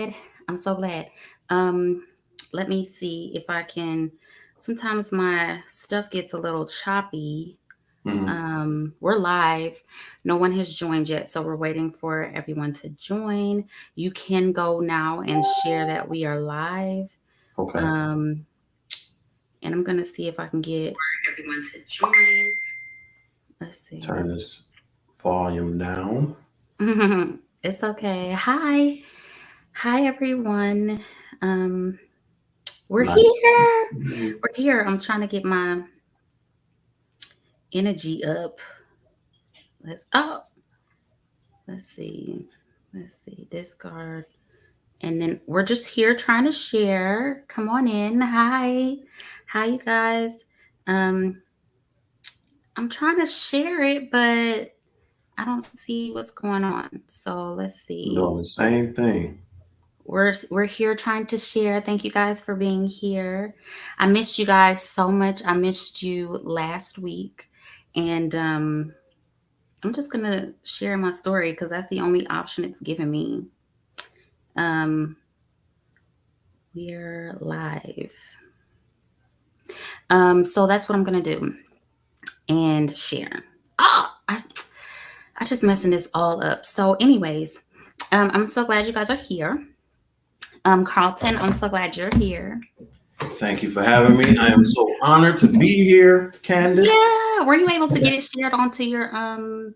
glad. I'm so glad. Um, Let me see if I can. Sometimes my stuff gets a little choppy. Mhm. We're live. No one has joined yet, so we're waiting for everyone to join. You can go now and share that we are live. Okay. Um, and I'm gonna see if I can get everyone to join. Let's see. Turn this volume down. It's okay. Hi. Hi everyone. Um we're Nice. here. We're here. I'm trying to get my energy up. Let's see. Let's see. Discard. And then we're just here trying to share. Come on in. Hi. Hi you guys. Um I'm trying to share it, but I don't see what's going on. So let's I'm see. doing the same thing. We're here trying to share. Thank you guys for being here. I missed you guys so much. I missed you last week, and I'm just gonna share my story because that's the only option it's given me. Um, we're live. So that's what I'm gonna do and share. Oh, I just messing this all up. So, anyways, I'm so glad you guys are here. Carlton, I'm so glad you're here. Thank you for having me. I am so honored to be here, Candace. Yeah. Were you able to get it shared onto your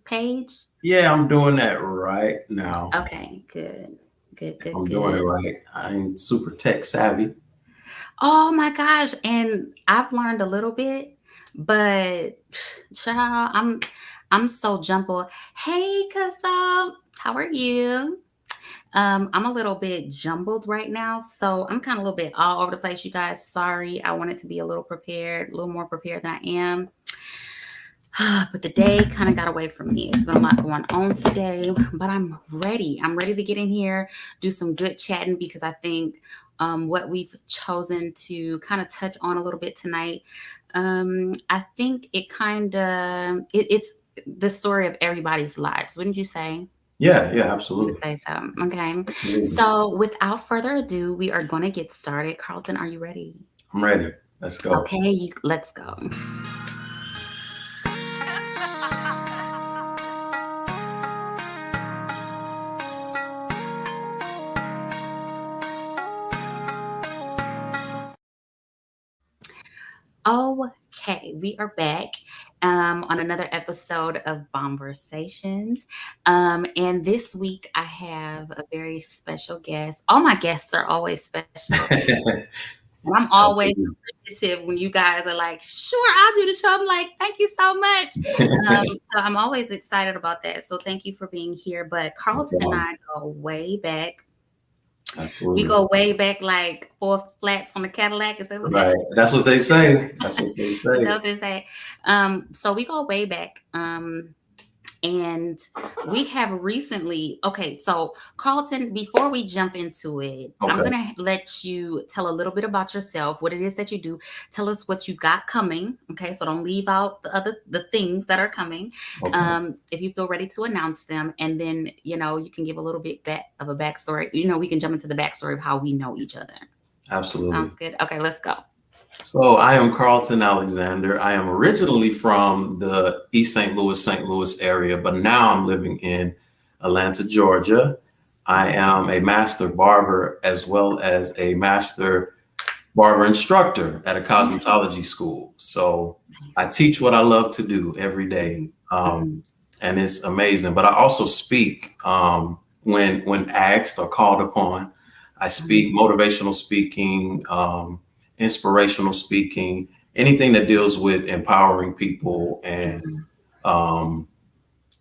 page? Yeah, I'm doing that right now. Okay, good. Good, good, I'm doing it good. right. I ain't super tech savvy. Oh my gosh. And I've learned a little bit, but child, I'm so jumbled. Hey, Kasam, how are you? I'm a little bit jumbled right now, so I'm kind of a little bit all over the place, you guys. Sorry. I wanted to be a little prepared, a little more prepared than I am. But the day kind of got away from me. It's been a lot going on today, but I'm ready. I'm ready to get in here, do some good chatting because I think what we've chosen to kind of touch on a little bit tonight, I think it's the story of everybody's lives. Wouldn't you say? Yeah, yeah, You would absolutely. say so. Okay. Absolutely. So without further ado, we are going to get started. Carlton, are you ready? I'm ready. Let's go. Okay, let's go. Okay, we are back on another episode of Conversations. And this week I have a very special guest. All my guests are always special. And I'm always Absolutely. appreciative when you guys are like, sure, I'll do the show. I'm like, thank you so much. So I'm always excited about that. So thank you for being here. But No Carlton and problem. I go way back. We Absolutely. go way back like four flats on the Cadillac. Is that what Right. That's what they say. That's what they is say. that what they say? So we go way back. And we have recently, okay, so Carlton, before we jump into it, I'm Okay. going to let you tell a little bit about yourself, what it is that you do. Tell us what you got coming. Okay, so don't leave out the things that are coming. Okay. If you feel ready to announce them, and then, you can give a little bit of a backstory. We can jump into the backstory of how we know each other. Sounds Absolutely. good. Okay, let's go. So I am Carlton Alexander. I am originally from the East St. Louis area, but now I'm living in Atlanta, Georgia. I am a master barber as well as a master barber instructor at a cosmetology school. So I teach what I love to do every day. Mhm, Um, mhm, and it's amazing. But I also speak when asked or called upon. I speak mhm, motivational speaking, inspirational speaking, anything that deals with empowering people and mhm, um,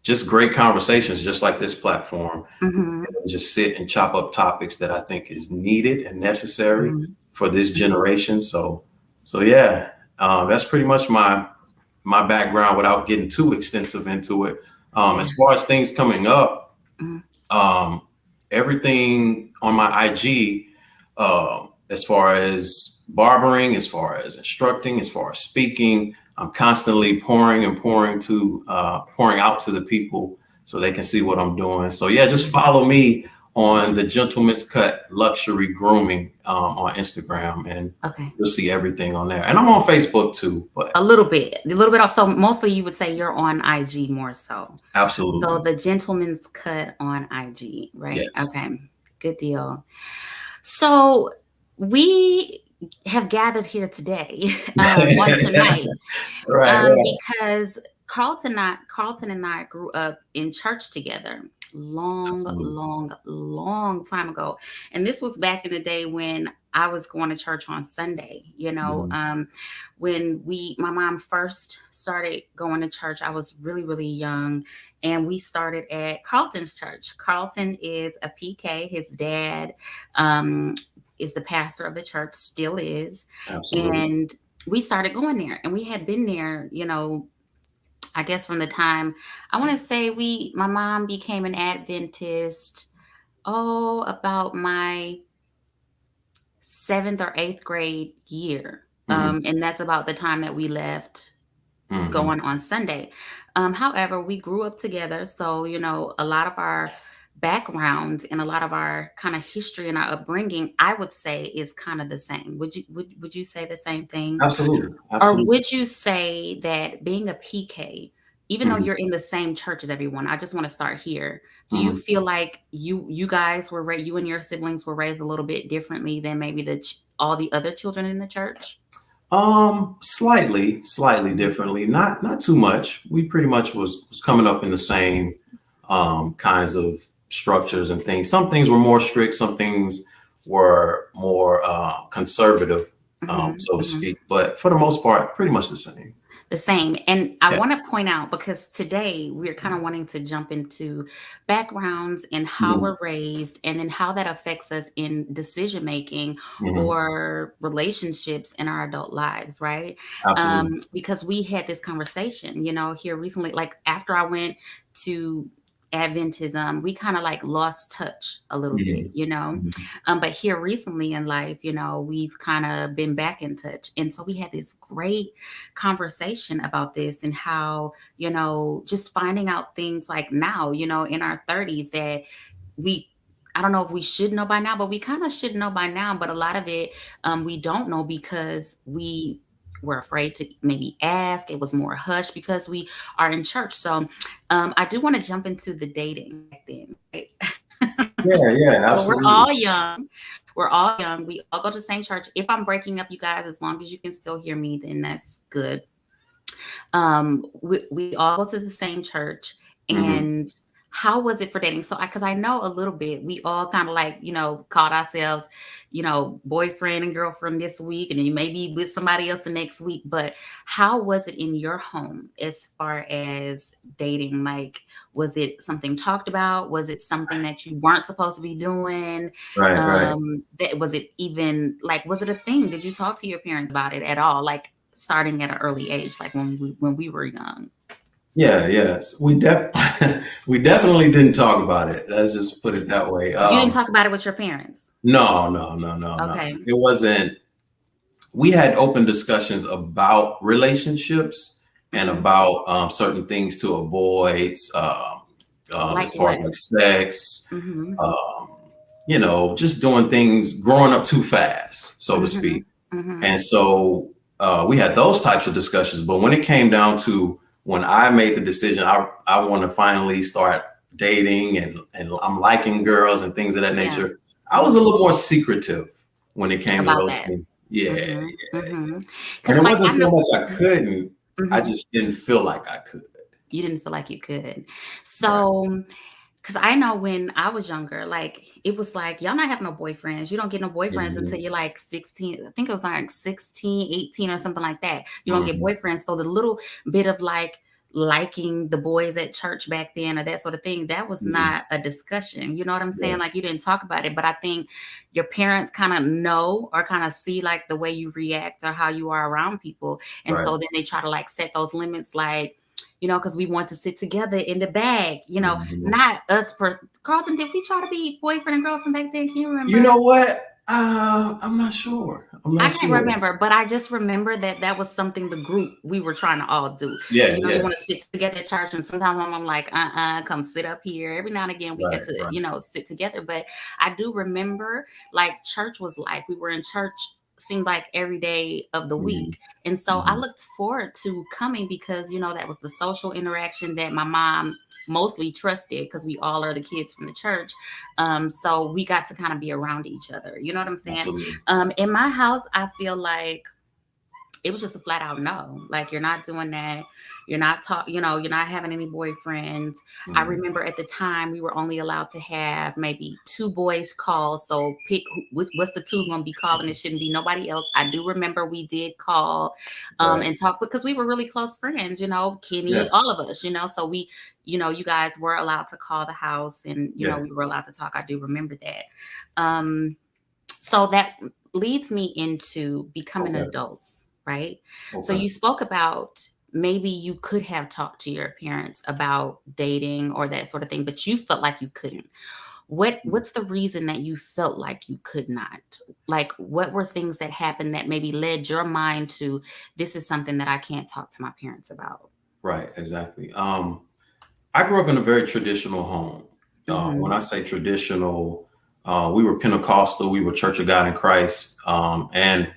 just great conversations, just like this platform. mhm, Just sit and chop up topics that I think is needed and necessary mhm, for this mhm. generation. So yeah, that's pretty much my background without getting too extensive into it. Yeah. As far as things coming up, Mhm, um, everything on my IG, as far as barbering, as far as instructing, as far as speaking, I'm constantly pouring out to the people so they can see what I'm doing. So yeah, just follow me on the Gentleman's Cut Luxury Grooming on Instagram, and Okay. you'll see everything on there. And I'm on Facebook too, but A little bit. A little bit. Also, mostly you would say you're on IG more so. So absolutely. the Gentleman's Cut on IG, right? Yes. Okay. Good deal. So we have gathered here today, on tonight, Right, right. because Carlton and I grew up in church together long, Absolutely. long, long time ago. And this was back in the day when I was going to church on Sunday. Mhm. When my mom first started going to church, I was really, really young. And we started at Carlton's church. Carlton is a PK. His dad is the pastor of the church, still is. Absolutely. And we started going there, and we had been there, I guess from the time, I want to say my mom became an Adventist, about my seventh or eighth grade year. Hmm. And that's about the time that we left Hmm. going on Sunday. However, we grew up together. So, a lot of our background and a lot of our kind of history and our upbringing, I would say, is kind of the same. Would you say the same thing? Absolutely. Or Absolutely. would you say that being a PK, even though Hmm. you're in the same church as everyone, I just want to start here. Do you Hmm. feel like you guys you and your siblings were raised a little bit differently than maybe all the other children in the church? Slightly Mhm. differently. Not too much. We pretty much was coming up in the same kinds of structures and things. Some things were more strict. Some things were more conservative, Mhm. so to Mhm. speak. But for the most part, pretty much the same. The same. And I Yeah. want to point out, because today we're kind of wanting to jump into backgrounds and how Hmm. we're raised, and then how that affects us in decision making Hmm. or relationships in our adult lives, right? Absolutely. Because we had this conversation, here recently, like after I went to Adventism, we kind of like lost touch a little bit, Hmm. Hmm. but here recently in life, we've kind of been back in touch. And so we had this great conversation about this, and how, just finding out things like now, in our 30s, that we I don't know if we should know by now, but we kind of should know by now. But a lot of it, we don't know because we were afraid to maybe ask. It was more hush because we are in church. So I do want to jump into the dating back then, right? Yeah. Yeah. So we're all Absolutely. young. We're all young. We all go to the same church. If I'm breaking up, you guys, as long as you can still hear me, then that's good. We all go to the same church. Hmm. And how was it for dating? So because I know a little bit, we all kind of like, called ourselves, boyfriend and girlfriend this week, and then you may be with somebody else the next week. But how was it in your home as far as dating? Like, was it something talked about? Was it something that you weren't supposed to be doing? Right. Right. That was it even like, was it a thing? Did you talk to your parents about it at all? Like, starting at an early age, like when we were young. Yeah, yes. We definitely didn't talk about it. Let's just put it that way. You didn't talk about it with your parents. No, no, no, no, no. Okay. It wasn't. We had open discussions about relationships and Hmm. about certain things to avoid, Like as far as what? like sex, Hmm. um, just doing things, growing up too fast, so to Hmm. speak. Hmm. And so we had those types of discussions. But when it came down to when I made the decision, I want to finally start dating and I'm liking girls and things of that Yeah. nature. I was a Hmm. little more secretive when it came to About those that. things. Yeah, Hmm. yeah. Hmm. And Because it like wasn't I so know. much I couldn't, I Hmm. just didn't feel like I could. You didn't feel like you could. Right. So, because I know when I was younger, like it was like, y'all not have no boyfriends. You don't get no boyfriends until Hmm. you're like 16. I think it was like 16, 18, or something like that. You don't get Hmm. boyfriends. So the little bit of like liking the boys at church back then, or that sort of thing, that was Hmm. not a discussion. You know what I'm Yeah. saying? Like, you didn't talk about it. But I think your parents kind of know, or kind of see like the way you react or how you are around people. And Right. so then they try to like set those limits, like, because we want to sit together in the bag, Hmm. not us. Carlton, did we try to be boyfriend and girlfriend back then? Can you You know remember? what? I'm not sure. I'm I not can't sure. remember, but I just remember that that was something the group we were trying to all do. So, Yeah, you know, you yeah. want to sit together at church, and sometimes I'm like, come sit up here. Every now and again, we get Right, to, right. sit together. But I do remember, like, church was life. We were in church, seemed like every day of the Mhm, week. And so I mhm. looked forward to coming because, that was the social interaction that my mom mostly trusted because we all are the kids from the church. So we got to kind of be around each other. You know what I'm saying? Absolutely. In my house, I feel like it was just a flat out no. Like, you're not doing that. You're not you're not having any boyfriends. I Mhm. remember at the time we were only allowed to have maybe two boys call. So pick what's the two going to be calling. It shouldn't be nobody else. I do remember we did call Right. and talk because we were really close friends, Kenny, Yeah. all of us, So we, you guys were allowed to call the house and, Yeah. we were allowed to talk. I do remember that. So that leads me into becoming Okay. adults, right? So Okay. you spoke about maybe you could have talked to your parents about dating or that sort of thing, but you felt like you couldn't. Mhm. What's the reason that you felt like you could not? Like, what were things that happened that maybe led your mind to, this is something that I can't talk to my parents about? Right. Exactly. I grew up in a very traditional home. When Mm-hmm. I say traditional, we were Pentecostal, we were Church of God in Christ, and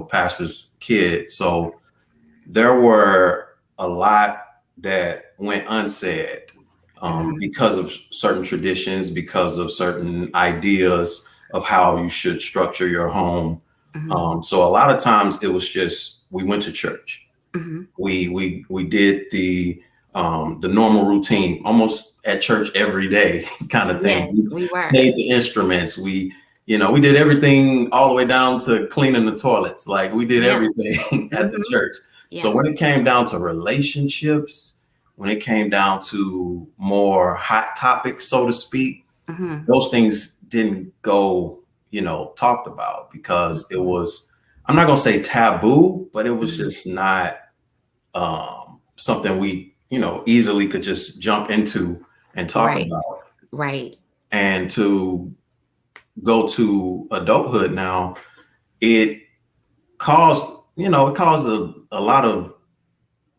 pastor's kid. So there were a lot that went unsaid Mm-hmm. because of certain traditions, because of certain ideas of how you should structure your home. Mm-hmm. So a lot of times it was just we went to church. Mm-hmm. We did the normal routine, almost at church every day kind of thing. Yes, We we were. played the instruments. We did everything all the way down to cleaning the toilets. Like we did Yeah. everything at the Mm-hmm. church. So Yeah. when it came down to relationships, when it came down to more hot topics, so to speak, Mm-hmm. those things didn't go, talked about because it Mm-hmm. was, I'm not going to say taboo, but it was Mm-hmm. just not something we, easily could just jump into and talk Right. about. Right. And to go to adulthood now, it caused a lot of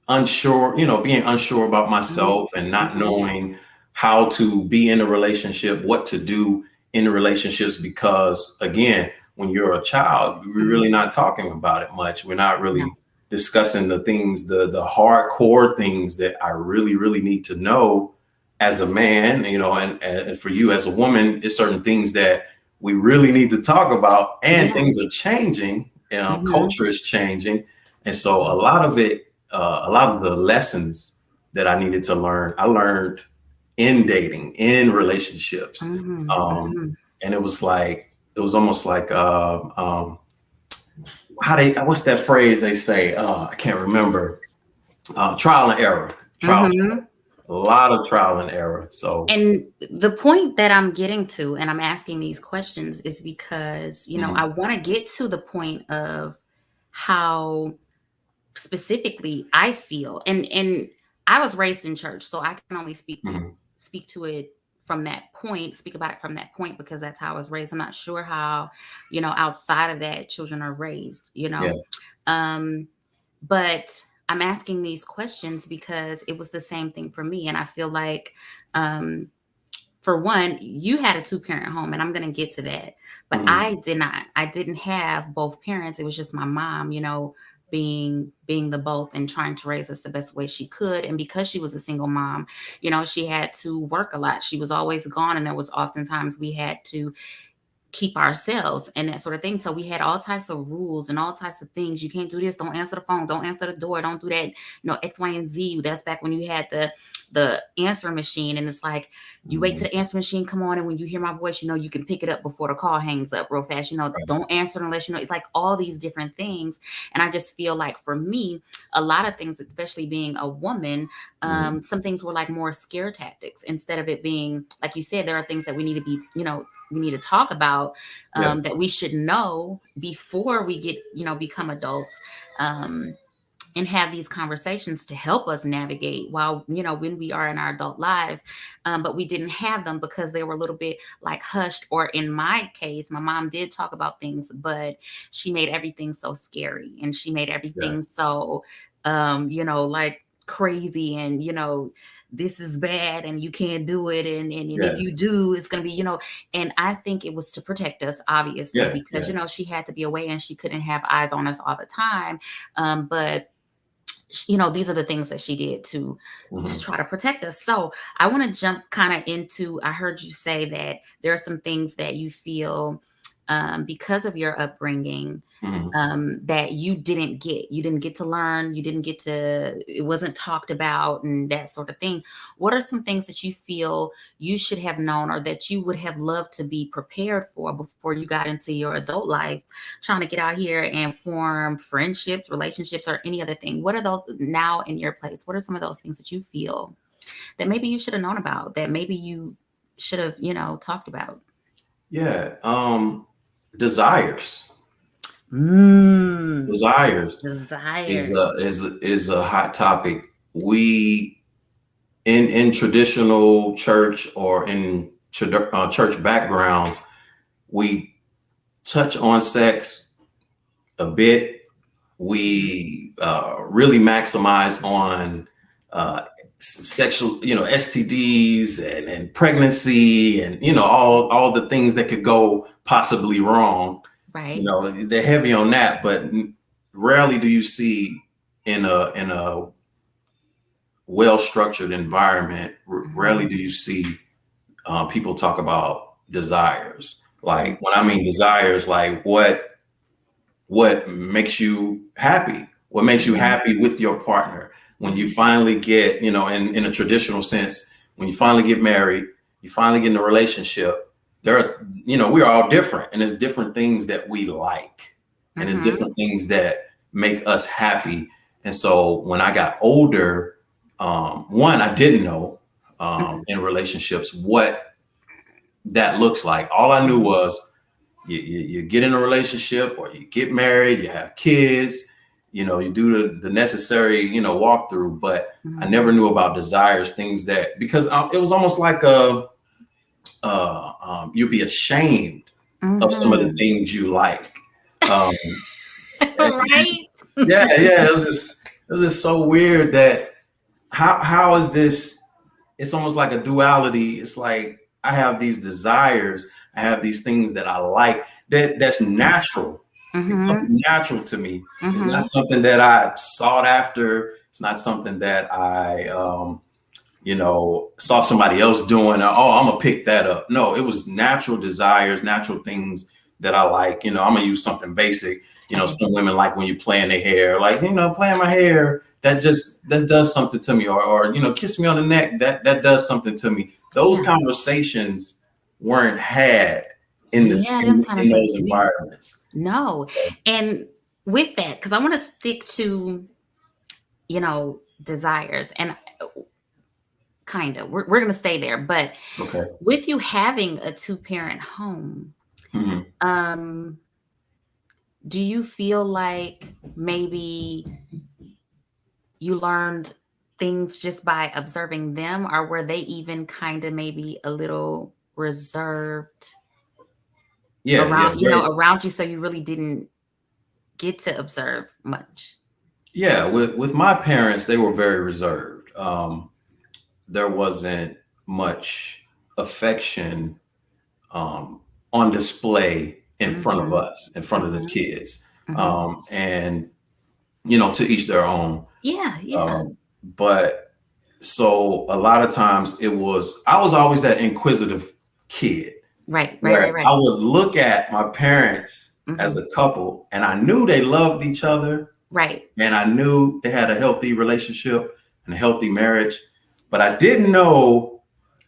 unsure, being unsure about Mhm, myself and not mhm, knowing how to be in a relationship, what to do in the relationships. Because again, when you're a child, we're mhm. really not talking about it much. We're not No. really discussing the things, the hardcore things that I really, really need to know as a man, and for you as a woman, it's certain things that we really need to talk about. And Yeah. things are changing, Mhm, culture is changing. And so a lot of the lessons that I needed to learn, I learned in dating, in relationships. mhm, Um, mhm. and it was almost like, what's that phrase they say? I can't remember. Trial and error, Mhm. a lot of trial and error. So, And the point that I'm getting to, and I'm asking these questions, is because, I mhm, wanna get to the point of how specifically I feel. And I was raised in church, so I can only mhm, speak to it from that point, speak about it from that point because that's how I was raised. I'm not sure how, outside of that children are raised. yeah, Um but I'm asking these questions because it was the same thing for me, and I feel like um for one, you had a two-parent home, and I'm going to get to that. But mhm, I did not. I didn't have both parents. It was just my mom, being the both and trying to raise us the best way she could. And because she was a single mom, she had to work a lot. She was always gone, and there was oftentimes we had to keep ourselves and that sort of thing. So we had all types of rules and all types of things. You can't do this. Don't answer the phone. Don't answer the door. Don't do that. X, Y, and Z. That's back when you had the answering machine. And it's like you wait mhm, till the answering machine come on, and when you hear my voice, you can pick it up before the call hangs up real fast. right, Don't answer unless it's like all these different things. And I just feel like for me, a lot of things, especially being a woman, mhm, some things were like more scare tactics instead of it being like you said. There are things that we need to be, we need to talk about yeah, that we should know before we get, become adults. Um, and have these conversations to help us navigate while, when we are in our adult lives. But we didn't have them because they were a little bit like hushed, or in my case, my mom did talk about things, but she made everything so scary, and she made Yeah. everything so like crazy, and this is bad and you can't do it, and Yeah. if you do, it's going to be, and I think it was to protect us, obviously, Yeah. because Yeah. she had to be away and she couldn't have eyes on us all the time. But these are the things that she did to Hmm. try to protect us. So I want to jump kind of into, I heard you say that there are some things that you feel, because of your upbringing, Hmm. that you didn't get to learn, you didn't get to, it wasn't talked about, and that sort of thing. What are some things that you feel you should have known, or that you would have loved to be prepared for before you got into your adult life, trying to get out here and form friendships, relationships, or any other thing? What are those now in your place? What are some of those things that you feel that maybe you should have known about, that maybe you should have, talked about? Yeah. Desires. Mm, Desires desires. is a hot topic. We in traditional church or in church backgrounds, we touch on sex a bit. Mhm. We really maximize on sexual, STDs and pregnancy, and all the things that could go possibly wrong. Right. They're heavy on that, but rarely do you see in a well structured environment. Rarely Mhm. do you see people talk about desires. Like when I mean Desire. desires, like what makes you happy, what makes you Mhm. happy with your partner when you Mhm. finally get, in a traditional sense, when you finally get married, you finally get in a relationship. There are, we're all different, and there's different things that we like, and there's Mhm. different things that make us happy. And so when I got older, one, I didn't know Mhm. in relationships what that looks like. All I knew Mhm. was you get in a relationship or you get married, you have kids, you do the necessary, walkthrough. But I Mhm. never knew about desires, things that, because it was almost like you'd be ashamed of some of the Mhm. things you like. Um, Right? yeah, yeah, it was just so weird that how is this? It's almost like a duality. It's like I have these desires, I have these things that I like, that's natural. It comes Mhm. natural to me. It's not Mhm. something that I sought after. It's not something that I saw somebody else doing. Oh, I'm gonna pick that up. No, it was natural desires, natural things that I like. I'm gonna use something basic. Okay. Some women like when you playing their hair, like playing my hair. That does something to me, or kiss me on the neck. That does something to me. Those Yeah. conversations weren't had in the Yeah, them in those conversations. environments. No. So, And with that, because I want to stick to, desires, and kind of, we're going to stay there. But okay. with you having a two-parent home, Mhm. um, do you feel like maybe you learned things just by observing them, or were they even kind of maybe a little reserved Yeah, yeah, around, very. around you, so you really didn't get to observe much? Yeah, with my parents, they were very reserved. There wasn't much affection on display in front of Mhm. us, in front of the Mhm. kids. Mhm. And to each their own. Yeah, yeah. But so a lot of times I was always that inquisitive kid Right, right, where right, I right. would look at my parents as Mhm. a couple, and I knew they loved each other, Right. and I knew they had a healthy relationship and a healthy marriage, but I didn't know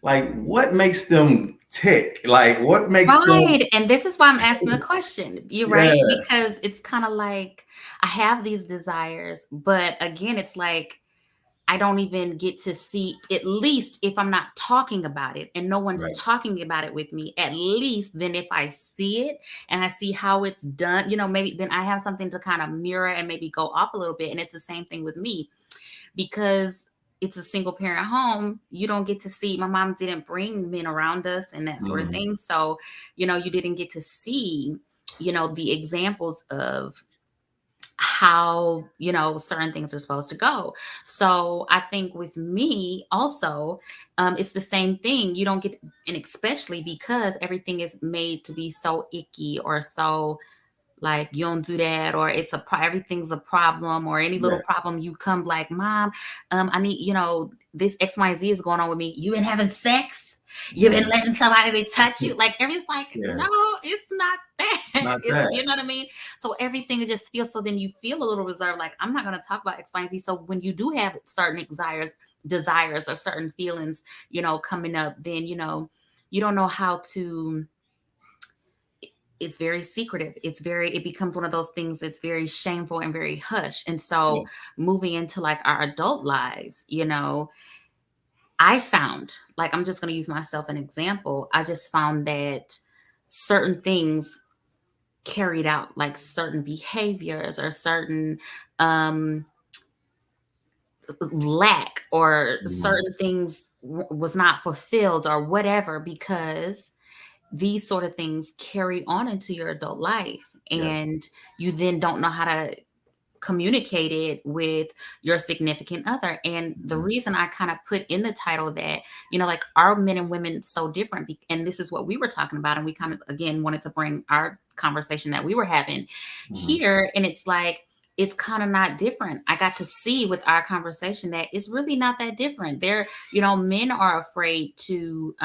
like what makes them tick, like what makes them. Right, and this is why I'm asking the question. You're right, Yeah, because it's kinda like I have these desires, but again, it's like I don't even get to see, at least if I'm not talking about it and no one's Right. talking about it with me, at least then if I see it and I see how it's done, maybe then I have something to kind of mirror and maybe go off a little bit. And it's the same thing with me because it's a single parent home. You don't get to see, my mom didn't bring men around us and that sort of Mhm. thing. So, you didn't get to see, the examples of how certain things are supposed to go. So I think with me also, it's the same thing. You don't get and especially because everything is made to be so icky or so like you don't do that, or everything's a problem, or any little Right. problem you come like, mom, I need, this XYZ is going on with me. You been having sex, you've been Mhm. letting somebody touch you, like everything's like, no, Yeah. it's not that. Not It's, that. you know what I mean? So everything just feels, so then you feel a little reserved, like I'm not going to talk about XYZ. So when you do have certain desires or certain feelings, coming up, then you don't know how to, it's very secretive. It becomes one of those things that's very shameful and very hush. And Yeah. so moving into like our adult lives, I found, like, I'm just going to use myself an example. I just found that certain things carried out, like certain behaviors or certain um lack, or Mhm. certain things was not fulfilled or whatever, because these sort of things carry on into your adult life, Yeah. and you then don't know how to communicate it with your significant other. And the Mhm. reason I kind of put in the title that, like, are men and women so different? And this is what we were talking about, and we kind of again wanted to bring our conversation that we were having Mhm. here, and it's like, it's kind of not different. I got to see with our conversation that it's really not that different. Men are afraid to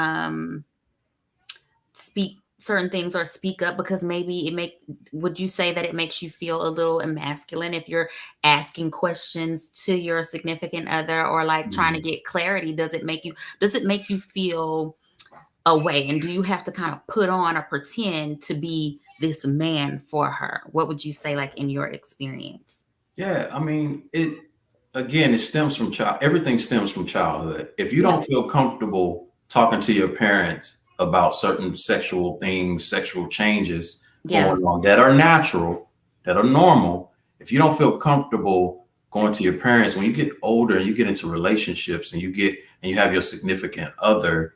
speak certain things or speak up because maybe would you say that it makes you feel a little emasculine if you're asking questions to your significant other, or like trying to Mhm. get clarity? Does it make you feel a way, and do you have to kind of put on or pretend to be this man for her? What would you say, like, in your experience? Yeah, I mean, it stems from everything stems from childhood. If you Yeah. don't feel comfortable talking to your parents about certain sexual things, sexual changes Yeah. going on that are natural, that are normal, if you don't feel comfortable going to your parents when you get older and you get into relationships and you have your significant other,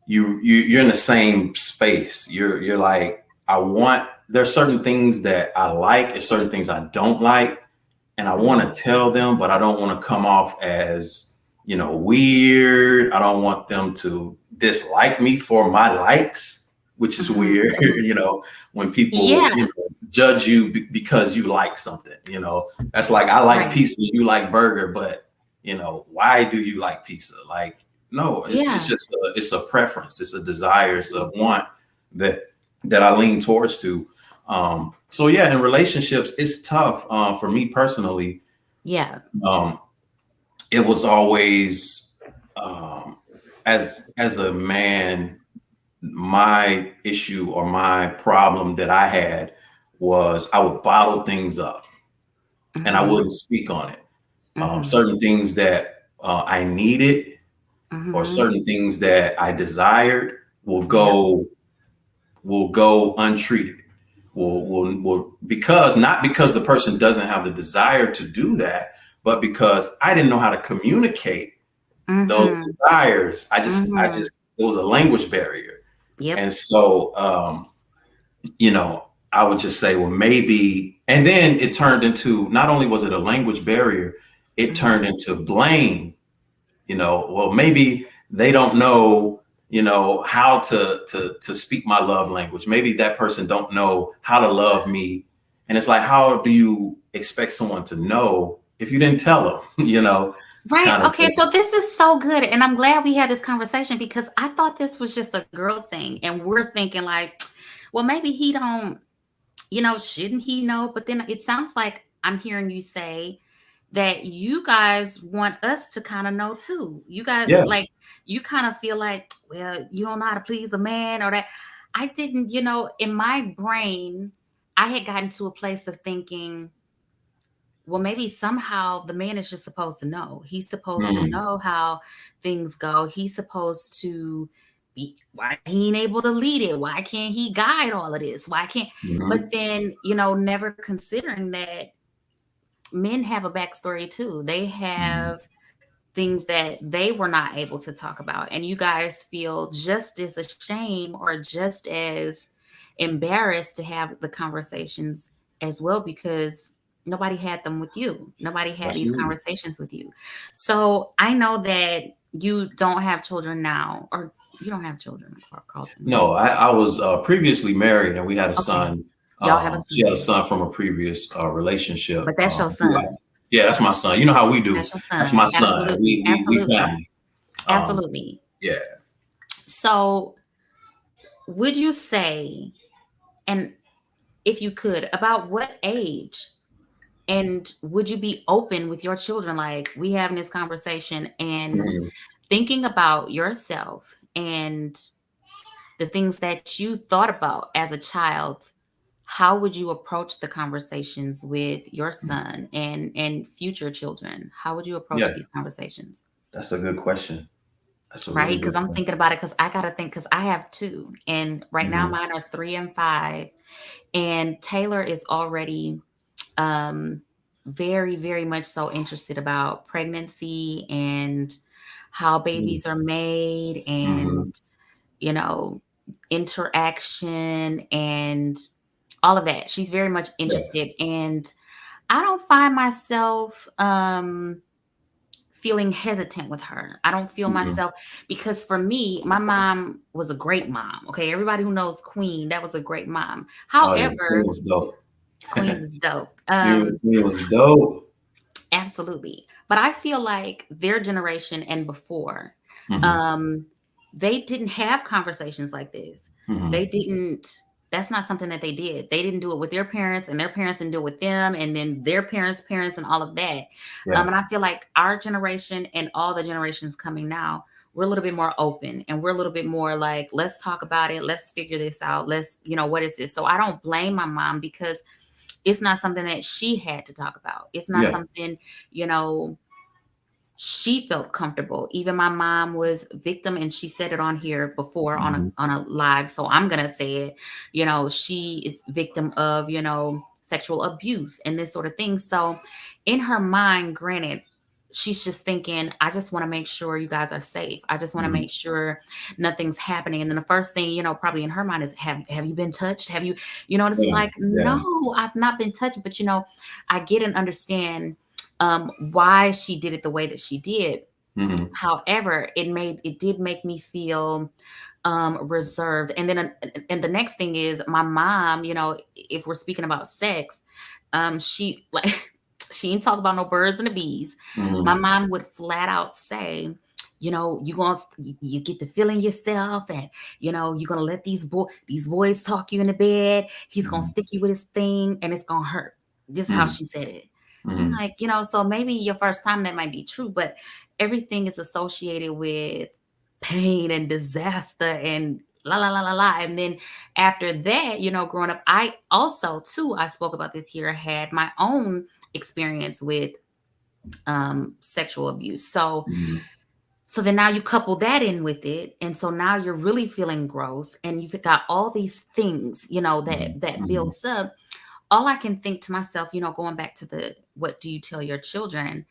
you're in the same space. You're like, there's certain things that I like, there's certain things I don't like, and I want Mhm. to tell them, but I don't want to come off as, weird. I don't want them to dislike me for my likes, which is Mhm. weird, Mhm. when people, Yeah. judge you because you like something, that's like, I like Right. pizza, you like burger, but, why do you like pizza? Like, no, it's Yeah. just it's a preference. It's a desire. It's a want that I lean towards to. So yeah, in relationships, it's tough. For me personally, Yeah. um, it was always, um, as a man, my issue or my problem that I had was I would bottle things up and I Mhm. wouldn't speak on it. Mhm. Certain things that I needed or Mhm. certain things that I desired will Yep. go untreated. Will because not because the person doesn't have the desire to do that, but because I didn't know how to communicate those Mhm. desires. I Mhm. just it was a language barrier. Yep. And so I would just say, well, maybe, and then it turned into, not only was it a language barrier, it Mhm. turned into blame. Well, maybe they don't know, how to speak my love language. Maybe that person don't know how to love me. And it's like, how do you expect someone to know if you didn't tell them, Right. kind of Okay. thing. So this is so good. And I'm glad we had this conversation because I thought this was just a girl thing. And we're thinking, like, well, maybe he don't, shouldn't he know? But then it sounds like I'm hearing you say that you guys want us to kind of know too. You guys, Yeah. like, you kind of feel like, well, you don't know how to please a man, or that. I didn't, in my brain, I had gotten to a place of thinking, well, maybe somehow the man is just supposed to know. He's supposed to Mm, know how things go. He's supposed to be, why he ain't able to lead it? Why can't he guide all of this? Why can't, but mhm, then, never considering that men have a backstory too. They mhm. have things that they were not able to talk about. And you guys feel just as ashamed or just as embarrassed to have the conversations as well because nobody had them with you. Nobody had these Absolutely. conversations with you. So I know that you don't have children now, or you don't have children, Carlton, do No, you? I was previously married, and we had a Okay. son. Y'all have a She had a son, son from a previous relationship. but that's your son. Yeah, that's my son. You know how we do. That's your That's son. my son. Absolutely. We Absolutely. family. Um, Absolutely. yeah. So would you say, and if you could, about what age, and would you be open with your children, like we having this conversation and Mhm. thinking about yourself and the things that you thought about as a child? How would you approach the conversations with your son and future children? How would you approach Yeah, these conversations? that's a good question. That's a Right? really Because good I'm question. thinking about it because I got to think because I have two. And right now Mhm, mine are 3 and 5. And Taylor is already um, very, very much so interested about pregnancy and how mhm, babies are made mhm. and, you know, interaction and all of that. She's very much Yeah. interested. And I don't find myself feeling hesitant with her. I don't feel Mhm. myself because for me, my mom was a great mom. Okay. Everybody who knows Queen, that was a great mom. Oh yeah, Queen However, was dope. Queen is dope. Queen was dope. Absolutely. But I feel like their generation and before, Mhm, um, they didn't have conversations like this. They mhm. didn't, that's not something that they did. They didn't do it with their parents, and their parents didn't do it with them, and then their parents' and all of that. Yeah, And I feel like our generation and all the generations coming now, we're a little bit more open and we're a little bit more like, let's talk about it. Let's figure this out. Let's, what is this? So I don't blame my mom because it's not something that she had to talk about. It's not yeah. something, you know, she felt comfortable. Even my mom was victim, and she said it on here before on a Mhm. live. So I'm gonna say it. She is victim of, sexual abuse and this sort of thing. So in her mind, granted, she's just thinking, I just want to make sure you guys are safe. I just want to Mhm. make sure nothing's happening. And then the first thing, probably in her mind is, have you been touched? Have you, and it's Yeah, like, yeah. no, I've not been touched. But I get and understand why she did it the way that she did. Mhm. However, it did make me feel reserved. And then and the next thing is my mom. If we're speaking about sex, she like she ain't talk about no birds and the bees. My Mhm. mom would flat out say, you get to feeling yourself, and you're gonna let these boys talk you into bed. He's gonna Mhm. stick you with his thing, and it's gonna hurt. This is how Mhm. she said it. I'm Mhm. like, so maybe your first time that might be true, but everything is associated with pain and disaster and la la la la la. And then after that, growing up, I also too, I spoke about this here, had my own experience with sexual abuse. Mhm. So then now you couple that in with it, and so now you're really feeling gross, and you've got all these things, Mhm. that Mhm. builds up. All I can think to myself, going back to the what do you tell your children?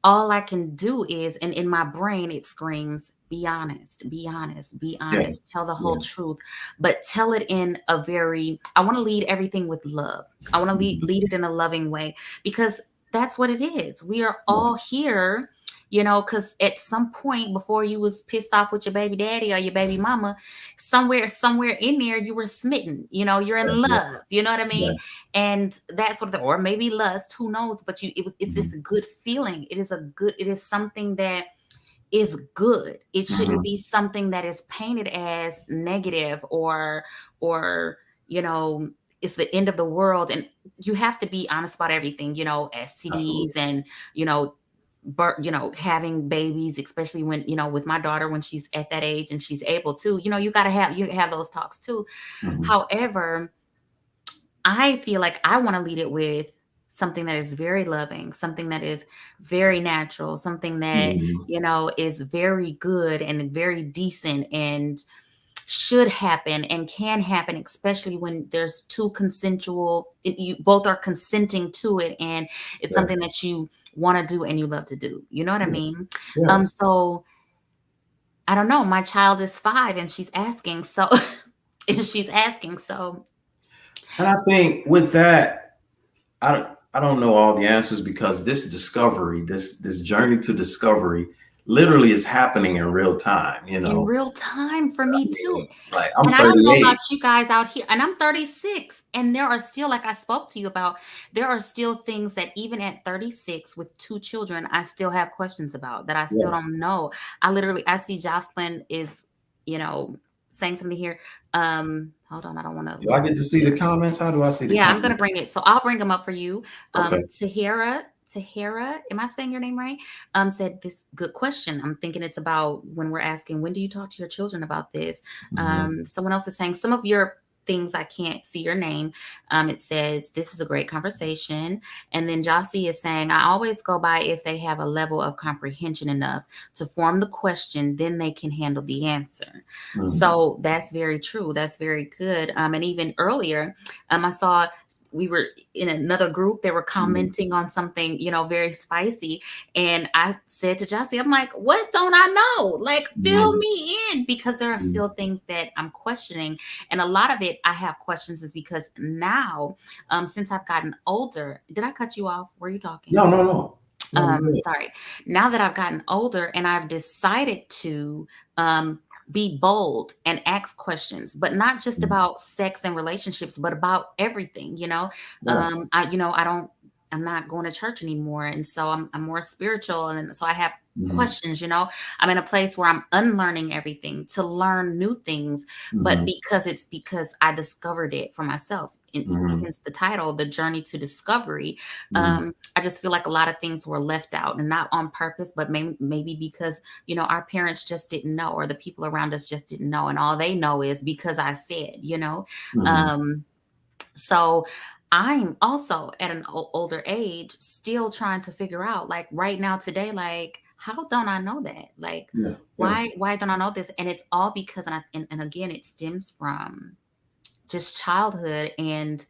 All I can do is, and in my brain, it screams, be honest, be honest, be Yeah, honest, tell the whole yeah. truth, but tell it in I want to lead everything with love. I want to Mhm. lead it in a loving way because that's what it is. We are Yeah, all here. Because at some point before you was pissed off with your baby daddy or your baby mama, somewhere in there, you were smitten. You're yeah, in yeah, love. You know what I yeah. mean? And that sort of thing, or maybe lust, who knows? But it's this Mhm. good feeling. It is something that is good. It shouldn't Mhm. be something that is painted as negative or you know it's the end of the world. And you have to be honest about everything, Absolutely. STDs and you know having babies, especially when with my daughter, when she's at that age and she's able to, you have those talks too. Mhm. However, I feel like I want to lead it with something that is very loving, something that is very natural, something that, Mhm. is very good and very decent and should happen and can happen, especially when there's two consensual, you both are consenting to it, and it's Yeah. something that you want to do and you love to do. You know what I Yeah. mean? Yeah. So I don't know. My child is 5 and she's asking, so and she's asking, so And I think with that, I don't know all the answers because this discovery, this journey to discovery, literally is happening in real time. in real time for I me too. mean, like I'm And I don't know about 38. you guys out here, and I'm 36, and there are still, like I spoke to you about, there are still things that even at 36 with 2 children, I still have questions about that I still Yeah. don't know. I see Jocelyn is, you know, saying something here. Hold on, I don't want to Do I lose get to it see the here. comments? How do I see the Yeah, I'm gonna comments? bring it. So I'll bring them up for you. Okay. Tahira, am I saying your name right? Said this good question. I'm thinking it's about when we're asking, when do you talk to your children about this? Mhm. Someone else is saying some of your things, I can't see your name. It says this is a great conversation. And then Jossie is saying, I always go by if they have a level of comprehension enough to form the question, then they can handle the answer. Mhm. So that's very true. That's very good. And even earlier, I saw we were in another group. They were Mhm. commenting on something, very spicy. And I said to Jossie, I'm like, what don't I know? Like, fill Mhm. me in, because there are Mhm. still things that I'm questioning. And a lot of it I have questions is because now, since I've gotten older, did I cut you off? Were you talking? No, no, no. No, you're good. Sorry. Now that I've gotten older and I've decided to be bold and ask questions, but not just Mhm. about sex and relationships, but about everything. Yeah. I don't. I'm not going to church anymore, and so I'm more spiritual, and so I have Mhm. questions. I'm in a place where I'm unlearning everything to learn new things, but Mhm. because I discovered it for myself. Mhm. Hence the title, "The Journey to Discovery." Mhm. I just feel like a lot of things were left out, and not on purpose, but maybe because, our parents just didn't know, or the people around us just didn't know. And all they know is because I said. Mhm. Um, so I'm also at an older age, still trying to figure out, like right now, today, like, how don't I know that? Like, Yeah. Yeah. why don't I know this? And it's all because, and again, it stems from just childhood and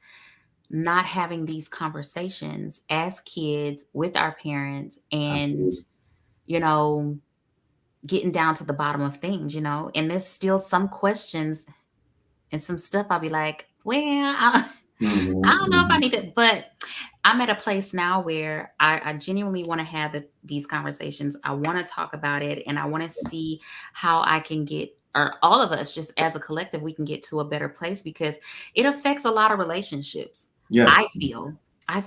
not having these conversations as kids with our parents, and Absolutely. you know getting down to the bottom of things. And there's still some questions and some stuff I'll be like, well, I Mhm. don't know if I Mhm. need it. But I'm at a place now where I genuinely want to have these conversations. I want to talk about it, and I want to see how I can get, or all of us, just as a collective, we can get to a better place, because it affects a lot of relationships. Yeah. I feel,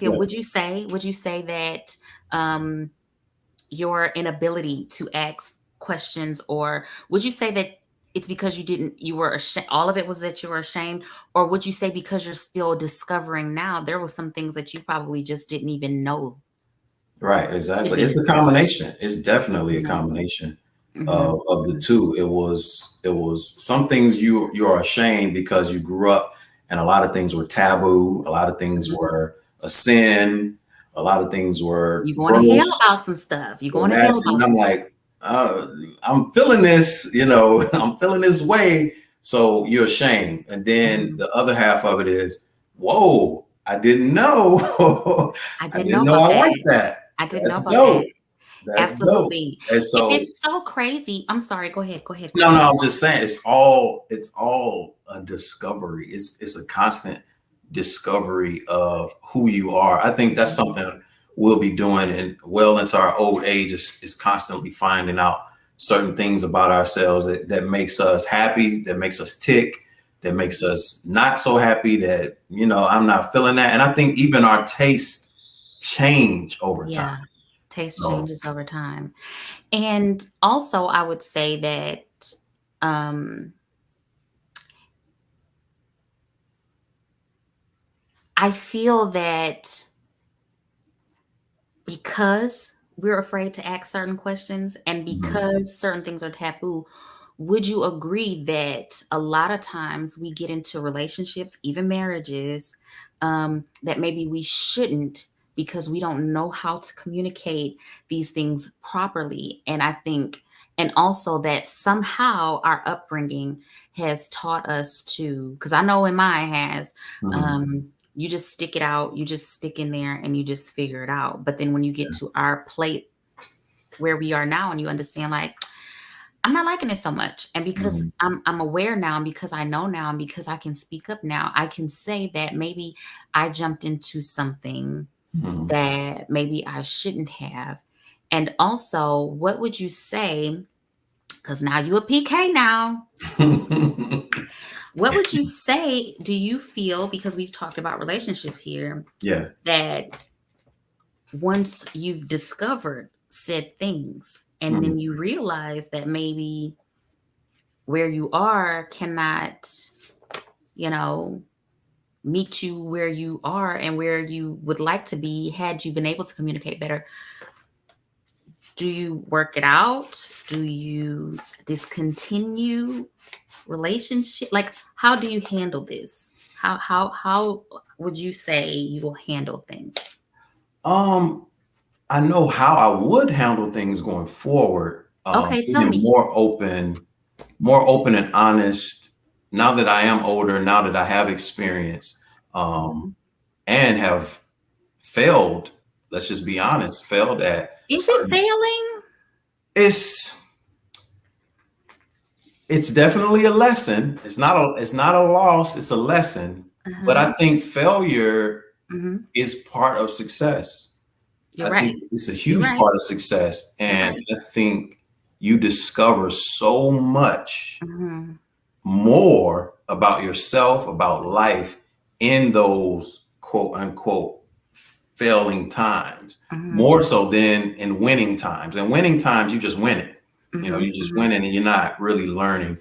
Yeah. would you say that um your inability to ask questions, or would you say that it's because you were ashamed, all of it was that you were ashamed, or would you say because you're still discovering now, there was some things that you probably just didn't even know Right, could exactly. be It's a discovered? combination. It's definitely a Mhm, combination mhm, of the mhm. two. It was some things you are ashamed because you grew up and a lot of things were taboo, a lot of things Mhm. were a sin, a lot of things were You going to hell gross about some stuff. You or going to hell nasty. about And I'm some stuff. like, I'm feeling this, I'm feeling this way. So you're ashamed. And then Mhm. the other half of it is, whoa, I didn't know. I I didn't know didn't know about I like that. that. I didn't know That's about that. dope. That's dope. Absolutely. And And so, it's so crazy. I'm sorry. Go ahead. Go ahead. Go no, ahead. no, I'm just saying it's all a discovery. It's a constant discovery of who you are. I think that's Mhm. something we'll be doing and well into our old age is constantly finding out certain things about ourselves that makes us happy, that makes us tick, that makes Mhm. us not so happy that, I'm not feeling that. And I think even our taste change over time. Yeah. Taste So changes over time. And also, I would say that um, I feel that because we're afraid to ask certain questions, and mhm, because certain things are taboo, would you agree that a lot of times we get into relationships, even marriages, that maybe we shouldn't, because we don't know how to communicate these things properly. And I think, and also that somehow our upbringing has taught us to, because I know in mine has, Mhm. you just stick it out, you just stick in there and you just figure it out. But then when you get to our plate where we are now and you understand, like, I'm not liking it so much. And because Mhm. I'm aware now, and because I know now, and because I can speak up now, I can say that maybe I jumped into something Mhm. that maybe I shouldn't have. And also, what would you say? Because now you a PK now. What would you say? Do you feel, because we've talked about relationships here, Yeah. that once you've discovered said things and Mhm. then you realize that maybe where you are cannot, you know, meet you where you are and where you would like to be had you been able to communicate better, do you work it out? Do you discontinue relationship? Like, how do you handle this? How would you say you will handle things? Um, I know how I would handle things going forward. Okay, tell Being me. more open and honest. Now that I am older, now that I have experience, Mhm. and have failed. Let's just be honest. Failed at Is it certain. failing? It's it's definitely a lesson. It's not a loss. It's a lesson. But Uh-huh. I think failure Hmm. is part of success. You're I right. think it's a You're huge right. part of success, You're and right. I think you discover so much Hmm. more about yourself, about life in those quote unquote failing times, Hmm. more so than in winning times. And winning times, you just win it. Hmm. You just Hmm. win it and you're not really learning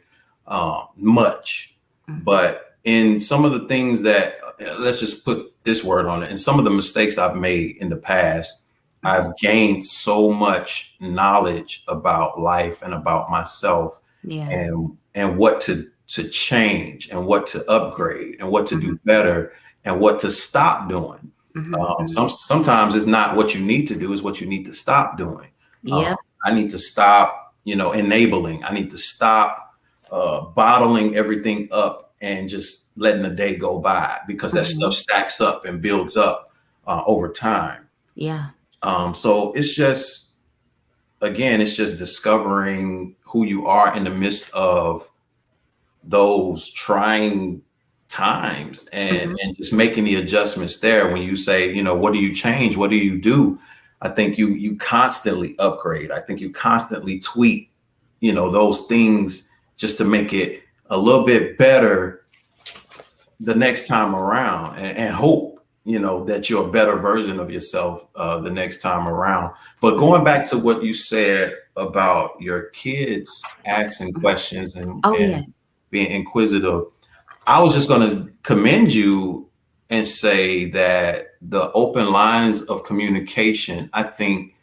much. Hmm. But in some of the things that, let's just put this word on it, and some of the mistakes I've made in the past, Hmm. I've gained so much knowledge about life and about myself, Yeah. and what to change and what to upgrade and what to Hmm. do better and what to stop doing. Hmm. Hmm. Sometimes it's not what you need to do; it's what you need to stop doing. Yep. I need to stop, enabling. I need to stop bottling everything up and just letting the day go by, because that stuff Hmm. stacks up and builds up over time. Yeah. So it's just, again, it's just discovering who you are in the midst of those trying times, and Hmm. just making the adjustments there. When you say, what do you change, what do you do, I think you constantly upgrade. I think you constantly tweak, those things, just to make it a little bit better the next time around, and hope, that you're a better version of yourself the next time around. But going back to what you said about your kids asking questions, and Oh yeah. being inquisitive, I was just going to commend you and say that the open lines of communication, I think,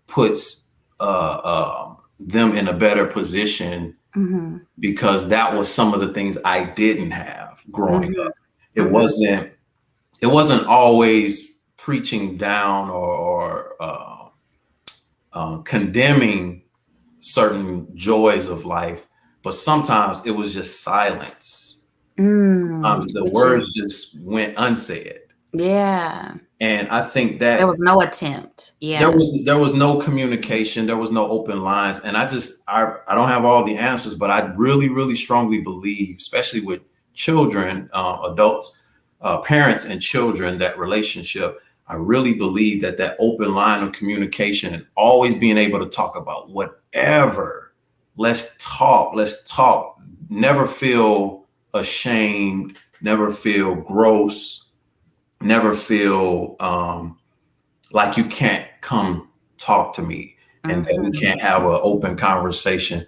puts them in a better position, Hmm. because that was some of the things I didn't have growing Hmm. up. It Hmm. wasn't it wasn't always preaching down, or condemning certain joys of life, but sometimes it was just silence. The Which words is, just went unsaid. yeah. And I think There that was no attempt. there Yeah. was there was no communication, there was no open lines. And I don't have all the answers, but I really, really strongly believe, especially with children, adults, parents and children, that relationship, I really believe that open line of communication, and always being able to talk about whatever. Let's talk. Never feel ashamed, never feel gross, never feel like you can't come talk to me, and that we Hmm. can't have an open conversation.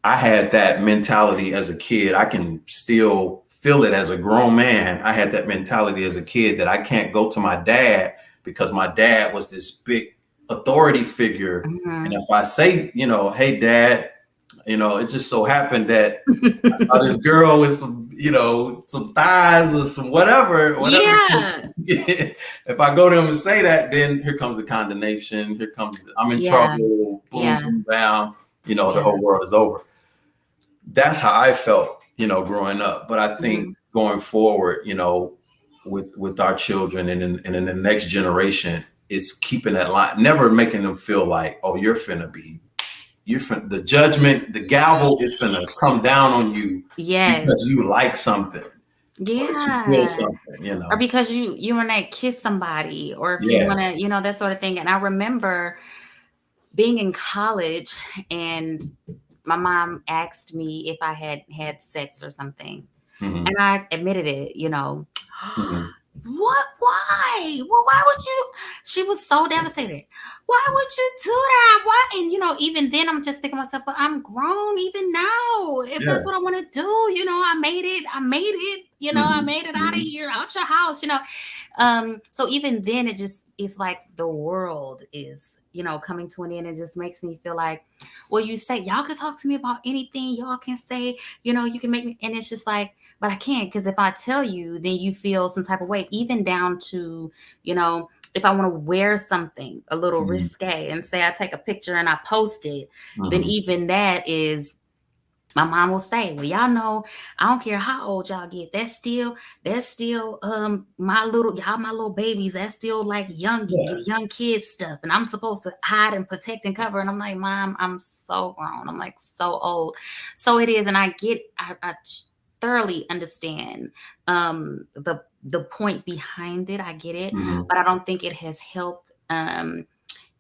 I had that mentality as a kid. I can still feel it as a grown man. I had that mentality as a kid, that I can't go to my dad, because my dad was this big authority figure. And Hmm. if I say, hey, dad, It just so happened that I saw this girl with some, some thighs or some whatever. Yeah. If I go to him and say that, then here comes the condemnation. Here comes I'm in Yeah. trouble. Boom, Yeah. boom, bam. The Yeah. whole world is over. That's how I felt, growing up. But I think Mhm. going forward, with our children and in the next generation, is keeping that line, never making them feel like, oh, the judgment, the gavel is finna come down on you because Yes. you like something or that you feel Yeah. Or something. because you wanna kiss somebody, or if you Yeah. wanna, that sort of thing. And I remember being in college, and my mom asked me if I had had sex or something, and Hmm. I admitted it, Hmm. "What? Why? Well, why would you?" She was so devastated. "Why would you do that? Why?" And, even then, I'm just thinking to myself, "But I'm grown even now. If Yeah. that's what I wanna do, I made it. I made it. I Hmm. made it out of Hmm. here, out your house." So even then, it's like the world is, coming to an end. It just makes me feel like, well, you say y'all can talk to me about anything. Y'all can say, you can make me, and it's just like, but I can't, because if I tell you, then you feel some type of way, even down to, if I want to wear something a little Hmm. risque and say I take a picture and I post it, then Hmm. even that is, my mom will say, "Well, y'all know, I don't care how old y'all get. That's still my little babies. That's still like Yeah. young kids stuff. And I'm supposed to hide and protect and cover." And I'm like, "Mom, I'm so grown. I'm like so old." So it is, and I thoroughly understand the point behind it. I get it, Hmm. but I don't think it has helped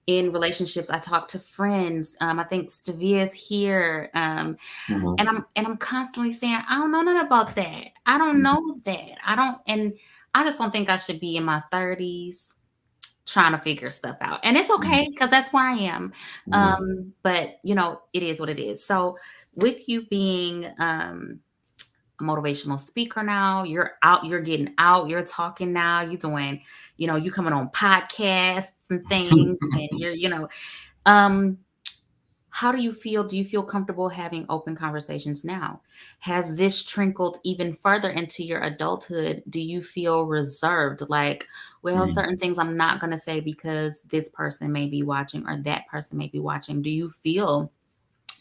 in relationships. I talk to friends. I think Stavia's here. Hmm. And I'm constantly saying, "I don't know nothing about that. I don't know that. I don't." And I just don't think I should be in my 30s trying to figure stuff out. And it's okay, because that's where I am. Hmm. But it is what it is. So with you being a motivational speaker now, you're out, you're getting out, you're talking now, you're doing, you coming on podcasts and things, and you're, um how do you feel? Do you feel comfortable having open conversations now? Has this trickled even further into your adulthood? Do you feel reserved? Like, well, Hmm. certain things I'm not going to say because this person may be watching or that person may be watching. Do you feel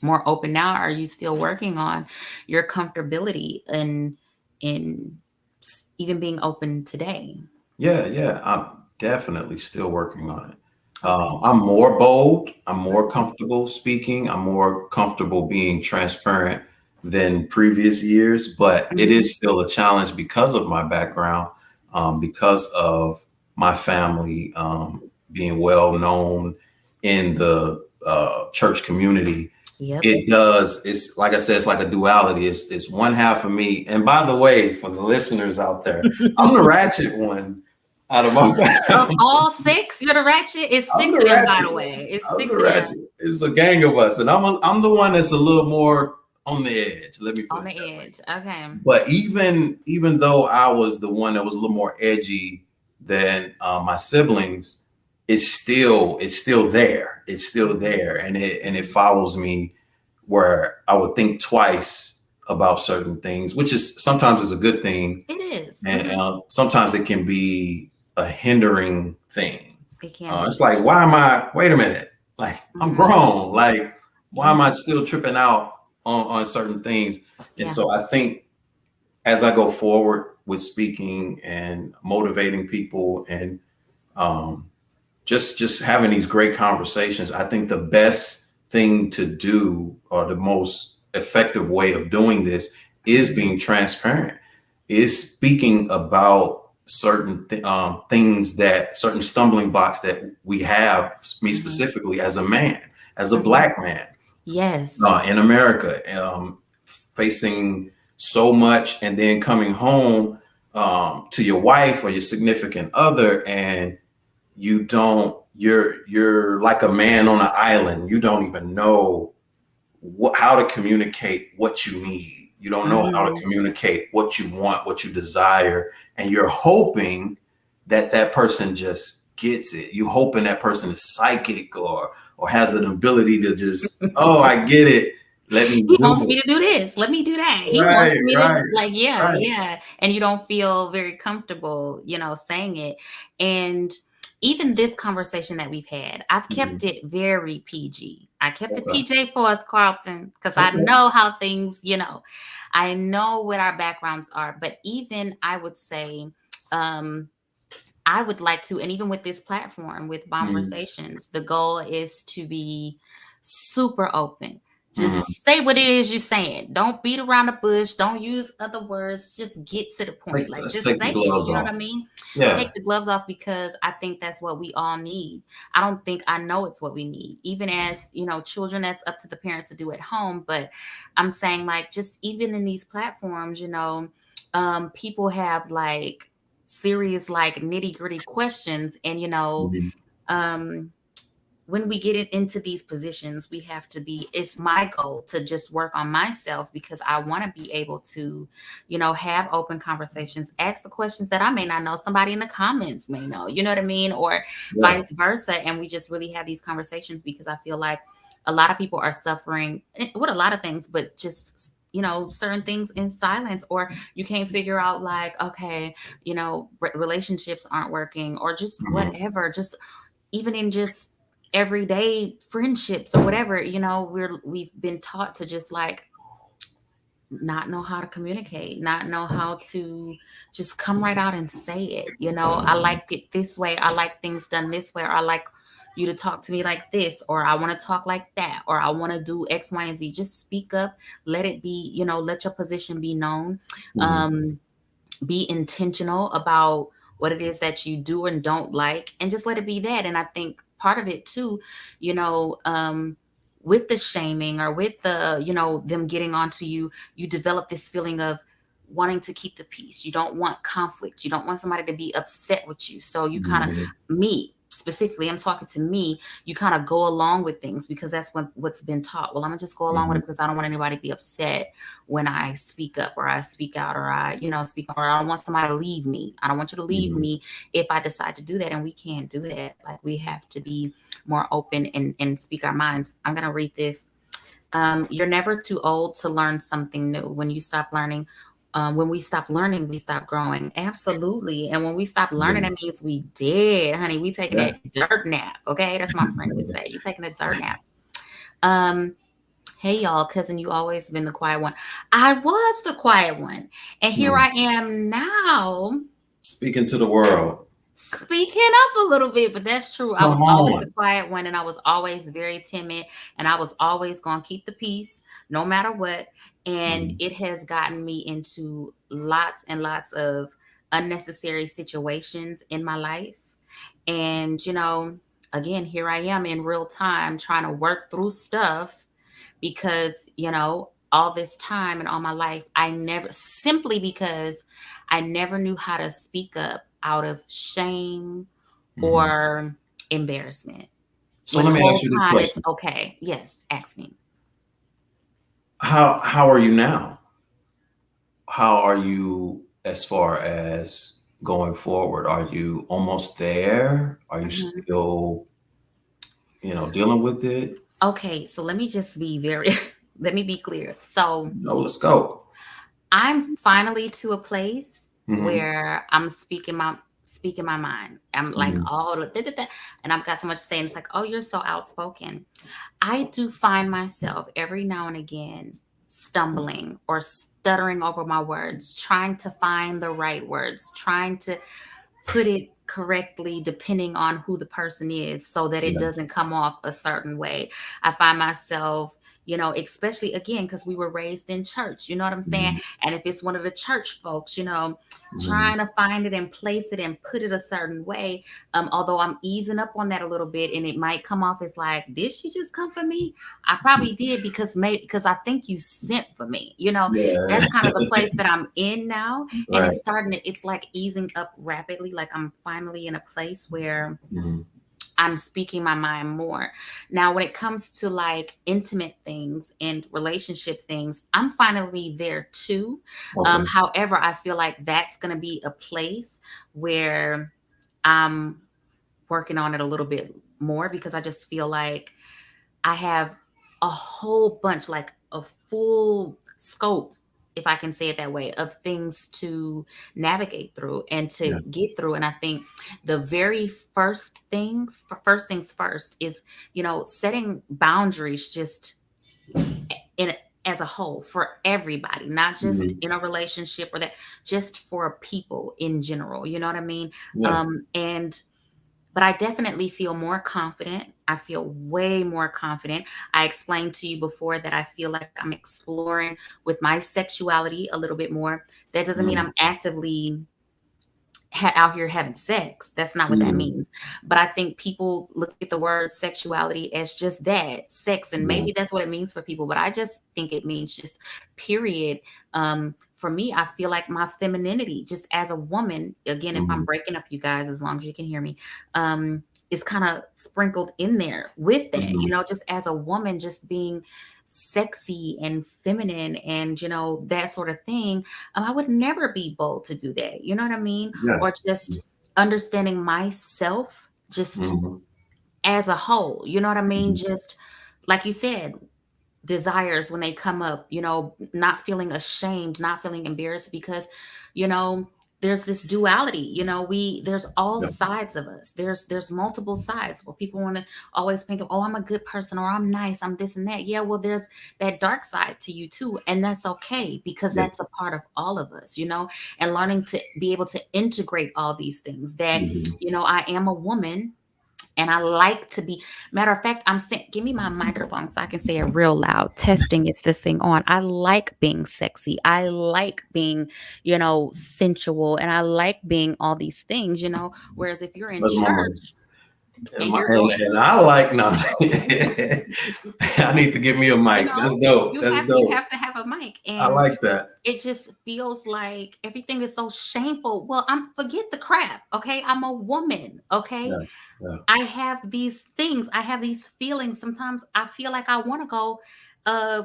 more open now? Are you still working on your comfortability in even being open today? Yeah, yeah, I'm definitely still working on it. Okay. I'm more bold. I'm more Okay. comfortable speaking. I'm more comfortable being transparent than previous years, but it Mhm. is still a challenge because of my background, because of my family being well known in the church community. Yep. It's like I said, it's like a duality. It's one half of me. And by the way, for the listeners out there, I'm the ratchet one out of my Of family. all six, you're the ratchet? It's I'm six the of them, by ratchet the one. way. It's I'm six the of them ratchet. It's a gang of us, and I'm the one that's a little more on the edge. Let me put on it the that way. edge. Okay. But even though I was the one that was a little more edgy than my siblings, it's still there. It's still Mhm. there, and it Mhm. follows me where I would think twice about certain things, which is sometimes is a good thing, It is. and Mhm. sometimes it can be a hindering thing. It can It's be. like, why am I? Wait a minute, like I'm Mhm. grown. Like, why Yeah. am I still tripping out on certain things? And Yeah. so I think as I go forward with speaking and motivating people and um, just having these great conversations, I think the best thing to do or the most effective way of doing this is Mhm. being transparent, is speaking about things, that certain stumbling blocks that we have, me Mhm. specifically as a man, as a Mhm. black man Yes. in America, facing so much and then coming home to your wife or your significant other, and you're like a man on an island. You don't even know how to communicate what you need. You don't know how to Mhm. communicate what you want, what you desire, and you're hoping that that person just gets it. You hoping that person is psychic or has an ability to just, oh, I get it. Let me He do wants me it. to do this. Let me do that. He wants Right, me to right, like, yeah, right. yeah. And you don't feel very comfortable, saying it. And even this conversation that we've had, I've kept Mhm. it very PG. I kept it Okay. PJ for us, Carlton, because I Okay. know how things, I know what our backgrounds are. But even I would say, um, I would like to, and even with this platform, with Mhm. Conversations, the goal is to be super open. Mhm. Just say what it is you're saying. Don't beat around the bush. Don't use other words. Just get to the point. Like, Let's just take the say it. gloves You know what off. I mean? Yeah. Take the gloves off because I think that's what we all need. I don't think I know it's what we need, even as, children, that's up to the parents to do at home. But I'm saying, like, just even in these platforms, people have like serious, like nitty gritty questions. And, Mhm. um, when we get it into these positions, we have to be, it's my goal to just work on myself because I want to be able to, have open conversations, ask the questions that I may not know, somebody in the comments may know, you know what I mean? Or Yeah. vice versa. And we just really have these conversations because I feel like a lot of people are suffering with a lot of things, but just, certain things in silence, or you can't figure out, like, okay, relationships aren't working, or just Mhm. whatever, just even in just everyday friendships or whatever, we've been taught to just like not know how to communicate, not know how to just come right out and say it. I like it this way. I like things done this way. Or I like you to talk to me like this, or I want to talk like that, or I want to do X, Y, and Z. Just speak up. Let it be, let your position be known. Mhm. Um, be intentional about what it is that you do and don't like, and just let it be that. And I think part of it too, you know um with the shaming, or with the, them getting onto you, you develop this feeling of wanting to keep the peace. You don't want conflict. You don't want somebody to be upset with you, so you kind of, Mhm. me specifically, I'm talking to me, you kind of go along with things because that's what's been taught. Well, I'm gonna just go along with Mhm. it because I don't want anybody to be upset when I speak up, or I speak out, or I, speak, or I don't want somebody to leave me. I don't want you to leave Mhm. me if I decide to do that. And we can't do that. Like, we have to be more open and speak our minds. I'm going to read this. You're never too old to learn something new. When we stop learning, we stop growing. Absolutely. And when we stop learning, Mhm. that means we dead, honey. We taking Yeah. that dirt nap. Okay. That's my friend would say. You taking a dirt nap. Um, Hey y'all, cousin, you always been the quiet one. I was the quiet one. And here Mhm. I am now, Speaking to the world. speaking up a little bit, but that's true. I Come was always the on. quiet one, and I was always very timid, and I was always going to keep the peace no matter what. And Mhm. it has gotten me into lots and lots of unnecessary situations in my life. And, again, here I am in real time trying to work through stuff because, all this time and all my life, I never, simply because I never knew how to speak up out of shame Mhm. or embarrassment. So When let the me whole ask you this time it's question. okay. Yes, ask me. How are you now? How are you as far as going forward? Are you almost there? Are you Mhm. still, dealing with it? Okay, so let me just be very, let me be clear. So No, let's go. I'm finally to a place Hmm. where I'm speaking my mind. I'm like, Hmm. oh, da, da, da, and I've got so much to say. And it's like, oh, you're so outspoken. I do find myself every now and again stumbling or stuttering over my words, trying to find the right words, trying to put it correctly depending on who the person is so that it Yeah. doesn't come off a certain way. I find myself, especially again, because we were raised in church, you know what I'm saying? Hmm. And if it's one of the church folks, Hmm. trying to find it and place it and put it a certain way. Although I'm easing up on that a little bit, and it might come off as like, did she just come for me? I probably did because I think you sent for me. Yeah. That's kind of the place that I'm in now, and Right. it's like easing up rapidly. Like, I'm finally in a place where Hmm. I'm speaking my mind more. Now, when it comes to like intimate things and relationship things, I'm finally there too. Okay. However, I feel like that's going to be a place where I'm working on it a little bit more, because I just feel like I have a whole bunch, like a full scope, if I can say it that way, of things to navigate through and to Yeah. get through. And I think the very first thing, first things first, is setting boundaries, just in as a whole, for everybody, not just Mhm. in a relationship, or that, just for people in general. You know what I mean? Yeah. And but I definitely feel more confident. I feel way more confident. I explained to you before that I feel like I'm exploring with my sexuality a little bit more. That doesn't mean Mhm. I'm actively out here having sex. That's not what that Mhm. means. But I think people look at the word sexuality as just that, sex, and Yeah. maybe that's what it means for people. But I just think it means just period. For me, I feel like my femininity, just as a woman, again, if I'm Mhm. breaking up, you guys, as long as you can hear me, is kind of sprinkled in there with that. Mhm. Just as a woman, just being sexy and feminine, and that sort of thing. I would never be bold to do that. You know what I mean? Yeah. Or just understanding myself, just Mhm. as a whole. You know what I mean? Mhm. Just like you said, desires when they come up, not feeling ashamed, not feeling embarrassed, because, you know, there's this duality, there's all Yeah. sides of us. There's multiple sides where people want to always think of, oh, I'm a good person, or I'm nice, I'm this and that. Yeah, well, there's that dark side to you too. And that's okay, because Yeah. that's a part of all of us, and learning to be able to integrate all these things, that, Mhm. I am a woman, and I like to be. Matter of fact, give me my microphone so I can say it real loud. Testing, is this thing on? I like being sexy. I like being, sensual, and I like being all these things. Whereas if you're in That's my money. church And, and my, you're and, going, and I like no. I need to give me a you mic. That's know, dope. you That's have you dope. have to have a mic, I and like that. it just feels like everything is so shameful. Well, forget the crap, okay? I'm a woman, okay? Yeah. Yeah. I have these things, I have these feelings. Sometimes I feel like I want to go uh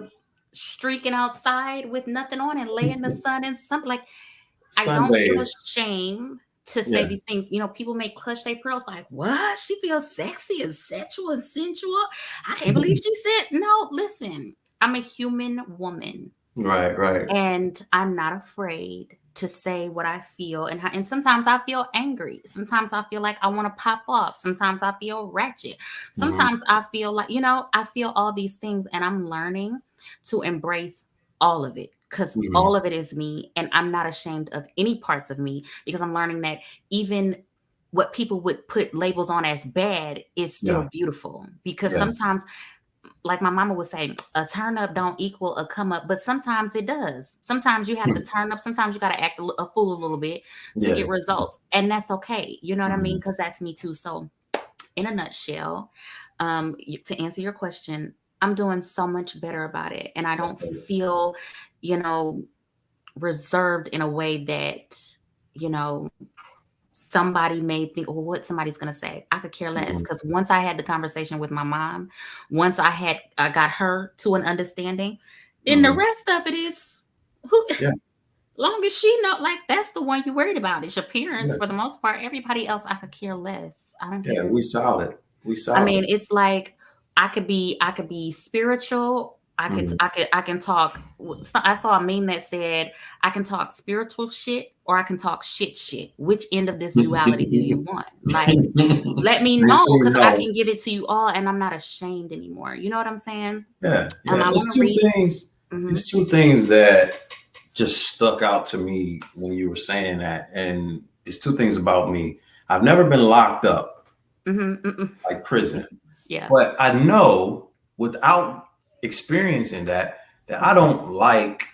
streaking outside with nothing on and lay in the sun and something, like, I don't feel Sunday. ashamed to say Yeah. these things. People may clutch their pearls like, what? She feels sexy and sexual and sensual. I can't believe she said no. Listen, I'm a human woman. Right. Right. And I'm not afraid to say what I feel, and sometimes I feel angry. Sometimes I feel like I want to pop off. Sometimes I feel ratchet. Mhm. Sometimes I feel like, I feel all these things, and I'm learning to embrace all of it, because Mhm. all of it is me, and I'm not ashamed of any parts of me, because I'm learning that even what people would put labels on as bad is still Yeah. beautiful, because Yeah. sometimes, like my mama would say, a turn up don't equal a come up, but sometimes it does. Sometimes you have to turn up. Sometimes you got to act a fool a little bit to Yeah. get results, and that's okay. You know what I mean? Mhm. Because that's me too. So, in a nutshell, to answer your question, I'm doing so much better about it, and I That's don't dope. feel, you know, reserved in a way that, you know, somebody may think, well, what somebody's going to say. I could care less, Mhm. because once I had the conversation with my mom, once I got her to an understanding, then the Mhm. rest of it is who. Yeah. Long as she know, like, that's the one you worried about, is your parents. Yeah. For the most part, everybody else I could care less. I don't Yeah. care. We solid. We I solid. mean, it's like I could be spiritual. Mhm. I can talk. I saw a meme that said, I can talk spiritual shit, or I can talk shit. Which end of this duality do you want? Like, let me They say know, because I no. can give it to you all, and I'm not ashamed anymore. You know what I'm saying? Yeah. Yeah. I want It's to two read. things. Hmm. It's two things that just stuck out to me when you were saying that. And it's two things about me. I've never been locked up Hmm. like prison, Yeah. but I know without experiencing that, that I Hmm. don't like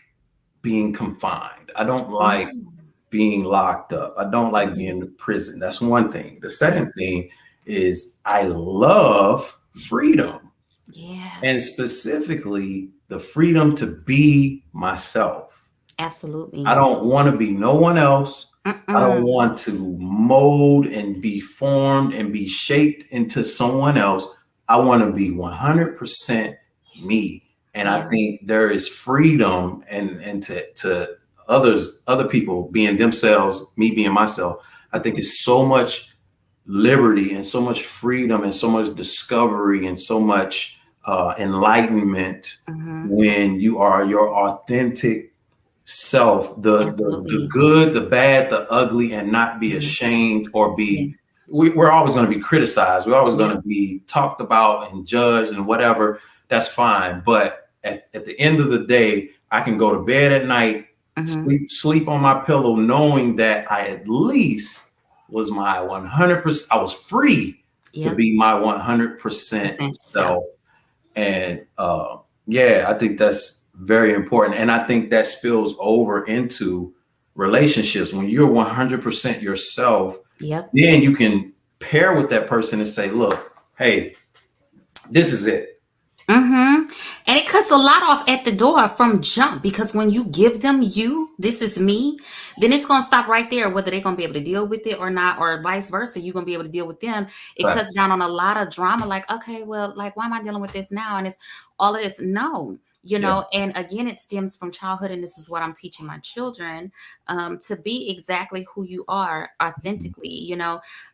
being confined. I don't No. like being locked up. I don't like Hmm. being in prison. That's one thing. The Yeah. second thing is I love freedom, Yeah. and specifically the freedom to be myself. I Absolutely. don't want to be no one else. I don't Mm-mm. want to mold and be formed and be shaped into someone else. I want to be 100% me. And I Yeah. think there is freedom and to other people being themselves, me being myself. I think Hmm. it's so much liberty and so much freedom and so much discovery and so much enlightenment Mhm. when you are your authentic self, the Absolutely. good, the bad, the ugly, and not be Mhm. ashamed or be. Yes. We're always going to be criticized. We're always going Yep. to be talked about and judged and whatever. That's fine. But at the end of the day, I can go to bed at night, Mhm. sleep on my pillow, knowing that I at least was my 100%. I was free to Yep. be my 100% Percent self. self. And yeah, I think that's very important. And I think that spills over into relationships. When you're 100% yourself, Yep. then you can pair with that person and say, look, hey, this is it. Mm-hmm. And it cuts a lot off at the door from jump, because when you give them you, this is me, then it's gonna stop right there, whether they're gonna be able to deal with it or not, or vice versa, you're gonna be able to deal with them. It cuts Facts. down on a lot of drama, like, okay, well, like, why am I dealing with this now? And it's all of this. No, Yeah. and again, it stems from childhood, and this is what I'm teaching my children, to be exactly who you are Mhm. authentically.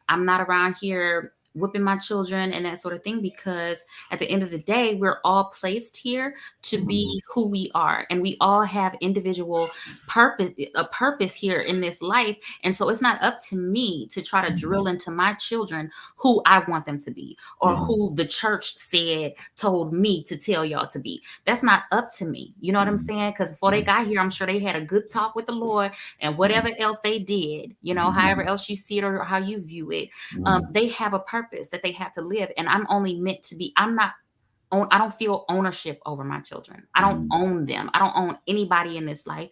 I'm not around here whipping my children and that sort of thing, because at the end of the day, we're all placed here to Mhm. be who we are, and we all have individual purpose, a purpose here in this life. And so it's not up to me to try to drill Mhm. into my children who I want them to be, or Mhm. who the church said told me to tell y'all to be. That's not up to me. You know what I'm Mhm. saying? Because before they Mhm. got here, I'm sure they had a good talk with the Lord, and Mhm. whatever else they did, however Mhm. else you see it or how you view it, Mhm. they have a purpose that they have to live. And I'm only meant to be, I don't feel ownership over my children. I don't Mhm. own them. I don't own anybody in this life.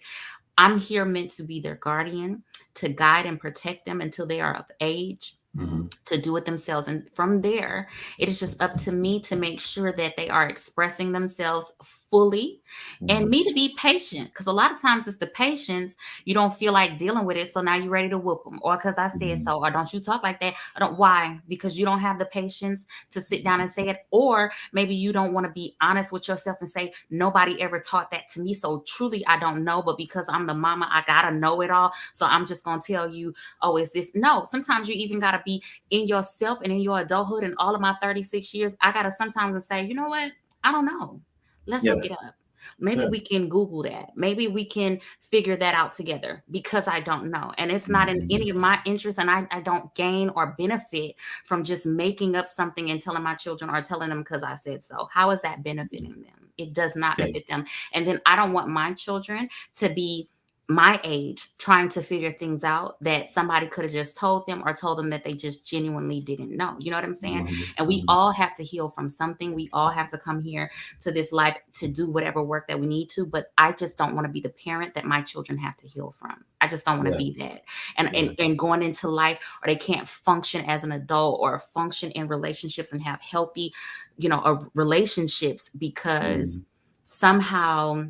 I'm here meant to be their guardian, to guide and protect them until they are of age Mhm. to do it themselves. And from there, it is just up to me to make sure that they are expressing themselves fully, and Mhm. me to be patient. Because a lot of times it's the patience, you don't feel like dealing with it. So now you're ready to whoop them, or because I said Mhm. so, or don't you talk like that. I don't, why? Because you don't have the patience to sit down and say it. Or maybe you don't want to be honest with yourself and say, nobody ever taught that to me. So truly, I don't know. But because I'm the mama, I got to know it all. So I'm just going to tell you, oh, is this? No, sometimes you even got to be in yourself and in your adulthood. And all of my 36 years, I gotta sometimes say, you know what? I don't know. Let's Yeah. look it up. Maybe Yeah. we can Google that. Maybe we can figure that out together, because I don't know. And it's not in Mhm. any of my interests. And I don't gain or benefit from just making up something and telling my children, or telling them because I said so. How is that benefiting them? It does not Yeah. benefit them. And then I don't want my children to be my age trying to figure things out that somebody could have just told them, or told them that they just genuinely didn't know. You know what I'm saying? Mhm. And we Mhm. all have to heal from something. We all have to come here to this life to do whatever work that we need to. But I just don't want to be the parent that my children have to heal from. I just don't want to Yeah. be that. And, Yeah. and going into life, or they can't function as an adult or function in relationships and have healthy, relationships, because Mhm. somehow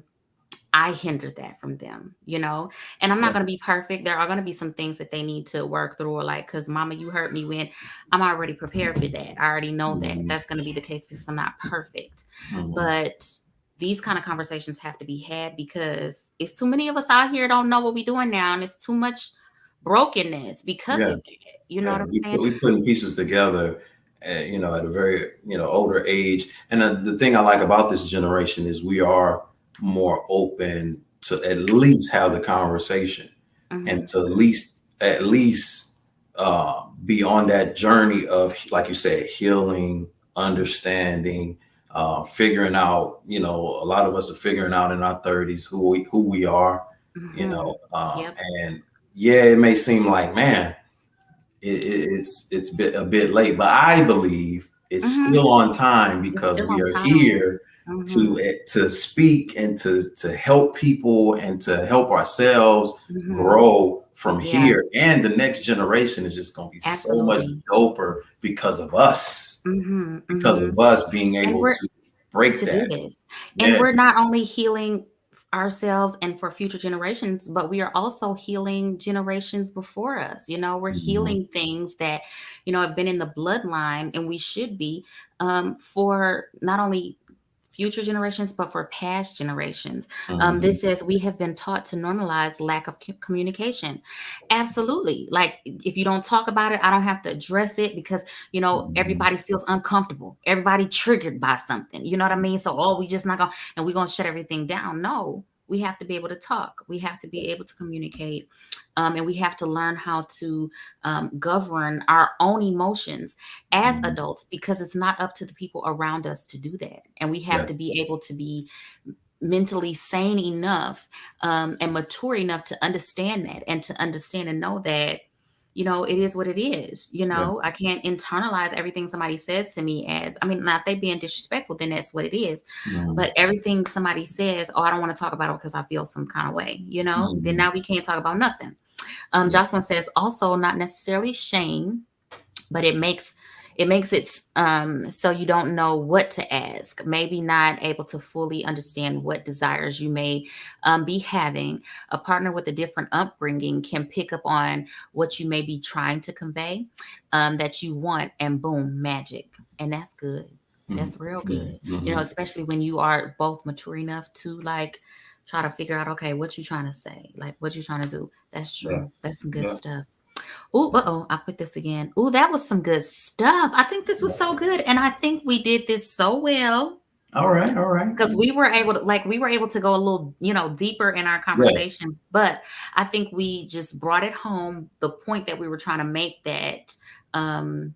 I hindered that from them. And I'm not Yeah. going to be perfect. There are going to be some things that they need to work through, or like, because mama, you hurt me when. I'm already prepared for that. I already know that Mhm. that's going to be the case, because I'm not perfect. Mhm. But these kind of conversations have to be had, because it's too many of us out here don't know what we're doing now. And it's too much brokenness because Yeah. of that. You know what Yeah. I'm saying? We putting pieces together, at a very older age. And the thing I like about this generation is we are more open to at least have the conversation, and Hmm. to at least be on that journey of, like you said, healing, understanding, figuring out. A lot of us are figuring out in our 30s who we are. Hmm. Yep. And yeah, it may seem like, man, it's a bit late, but I believe it's Hmm. still on time, It's because still we on are time. here Hmm. to speak and to help people and to help ourselves Hmm. grow from Yeah, here. And the next generation is just going to be so much absolutely. doper Hmm. because Hmm. of us being And able we're to break to do that. this. And Yeah. we're not only healing ourselves and for future generations, but we are also healing generations before us. We're Mhm. healing things that, have been in the bloodline, and we should be, for not only future generations, but for past generations. Mhm. This says we have been taught to normalize lack of communication. Absolutely. Like if you don't talk about it, I don't have to address it because, Mhm. everybody feels uncomfortable. Everybody triggered by something. You know what I mean? So, we just not going to, and we're going to shut everything down. No, we have to be able to talk. We have to be able to communicate. And we have to learn how to govern our own emotions as Mhm. adults because it's not up to the people around us to do that. And we have Yeah. to be able to be mentally sane enough and mature enough to understand that and to understand and know that it is what it is. Yeah. I can't internalize everything somebody says to me as, I mean, not if they being disrespectful, then that's what it is. Mhm. But everything somebody says, oh, I don't want to talk about it because I feel some kind of way, then Mhm. now we can't talk about nothing. Yeah. Jocelyn says also not necessarily shame, but it makes it so you don't know what to ask, maybe not able to fully understand what desires you may be having. A partner with a different upbringing can pick up on what you may be trying to convey, that you want, and boom, magic. And that's good. Mhm. That's real Yeah. good, Mhm. especially when you are both mature enough to like try to figure out, okay, what you trying to say, like what you trying to do. That's Yeah. true. That's some good Yeah. stuff. Oh, uh-oh, I put this again. Oh, that was some good stuff. I think this was Yeah. so good. And I think we did this so well All right. All right. because we were able to go a little, deeper in our Yeah. conversation. But I think we just brought it home, the point that we were trying to make that um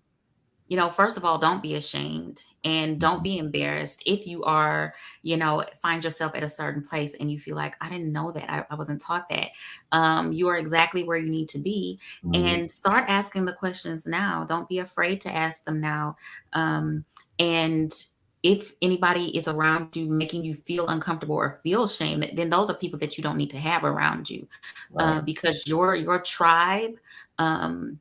first of all, don't be ashamed and don't be embarrassed if you are, find yourself at a certain place and you feel like, I didn't know that. I wasn't taught that. You are exactly where you need to be. Mhm. And start asking the questions now. Don't be afraid to ask them now. And if anybody is around you making you feel uncomfortable or feel shame, then those are people that you don't need to have around you, Right. because your tribe, um,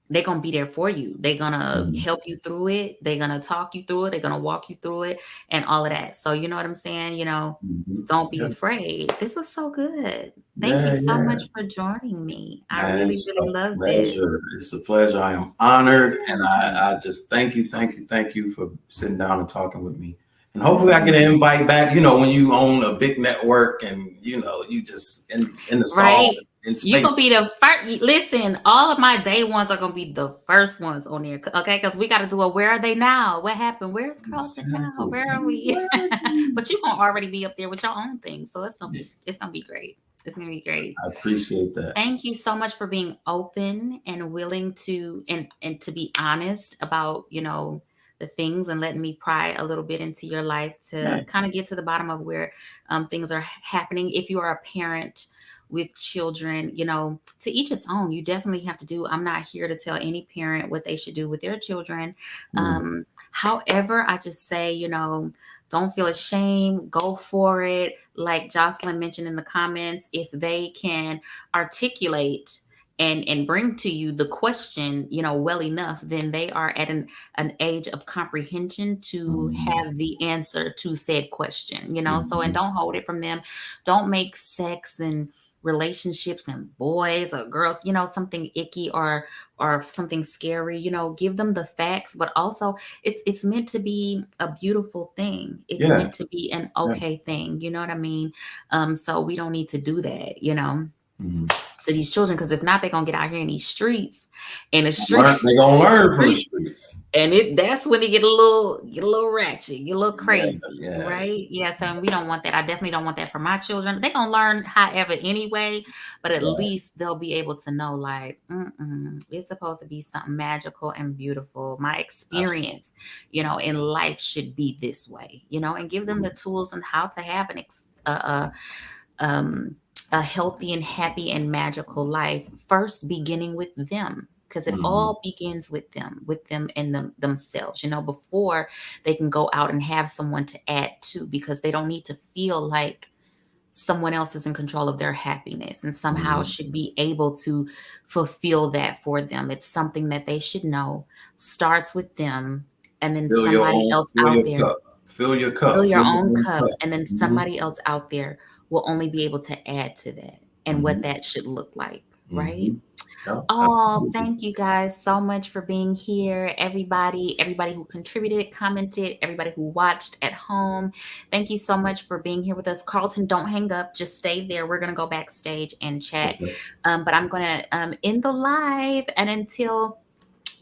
they're gonna be there for you. They're gonna Mhm. help you through it. They're gonna talk you through it. They're gonna walk you through it and all of that. So you know what I'm saying? Mhm. Don't be Yeah. afraid. This was so good. Thank you Yeah. so much Yeah. for joining me. I Man, really, it's a really love this. pleasure. It's a pleasure. I am honored, and Yeah. I just thank you for sitting down and talking with me. And hopefully, I get Yeah. an invite back. You know, when you own a big network, and you just in the stall Right? in You gonna space. be the first. Listen, all of my day ones are gonna be the first ones on there. Okay, because we got to do a where are they now? What happened? Where's Carlton now? Exactly. Where are we? Exactly. But you gonna already be up there with your own thing, so it's gonna Yeah, be it's gonna be great. It's gonna be great. I appreciate that. Thank you so much for being open and willing to and to be honest about the things and letting me pry a little bit into your life Yeah. to kind of get to the bottom of where things are happening. If you are a parent with children, to each its own. You definitely have to do. I'm not here to tell any parent what they should do with their children. Mhm. However, I just say, don't feel ashamed. Go for it. Like Jocelyn mentioned in the comments, if they can articulate and bring to you the question, well enough, then they are at an age of comprehension to Mhm. have the answer to said question, so, and Mhm. don't hold it from them. Don't make sex and relationships and boys or girls, something icky or something scary. Give them the facts, but also it's meant to be a beautiful thing. It's Yeah. meant to be an Yeah. okay thing. You know what I mean? So we don't need to do that, Mhm. to these children, because if not, they're gonna get out here in these streets, and the street, They're gonna the learn from the streets, streets. and that's when they get a little ratchet, get a little Yeah. crazy, Yeah. right? Yeah, so we don't want that. I definitely don't want that for my children. They're gonna learn however anyway, but at Right. least they'll be able to know, like, it's supposed to be something magical and beautiful. My Absolutely. experience, in life should be this way, and give them the tools on how to have um, a healthy and happy and magical life, first beginning with them, because it Mhm. all begins with them and themselves, before they can go out and have someone to add to, because they don't need to feel like someone else is in control of their happiness and somehow Mhm. should be able to fulfill that for them. It's something that they should know starts with them, and then somebody else Fill out your there. cup. Fill your Fill cup. your Fill your own own cup, cup. and then Mhm. somebody else out there will only be able to add to that and what Mhm. that should look like, right? Mhm. No, Oh, absolutely. thank you guys so much for being here. Everybody who contributed, commented, everybody who watched at home. Thank you so much for being here with us. Carlton, don't hang up. Just stay there. We're going to go backstage and chat. Okay. But I'm going to end the live. And until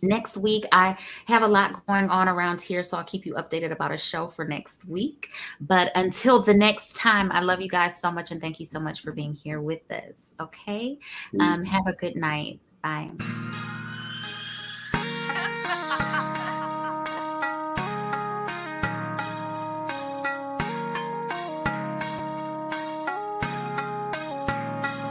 next week, I have a lot going on around here, so I'll keep you updated about a show for next week. But until the next time, I love you guys so much and thank you so much for being here with us. Okay. Peace. Have a good night. Bye.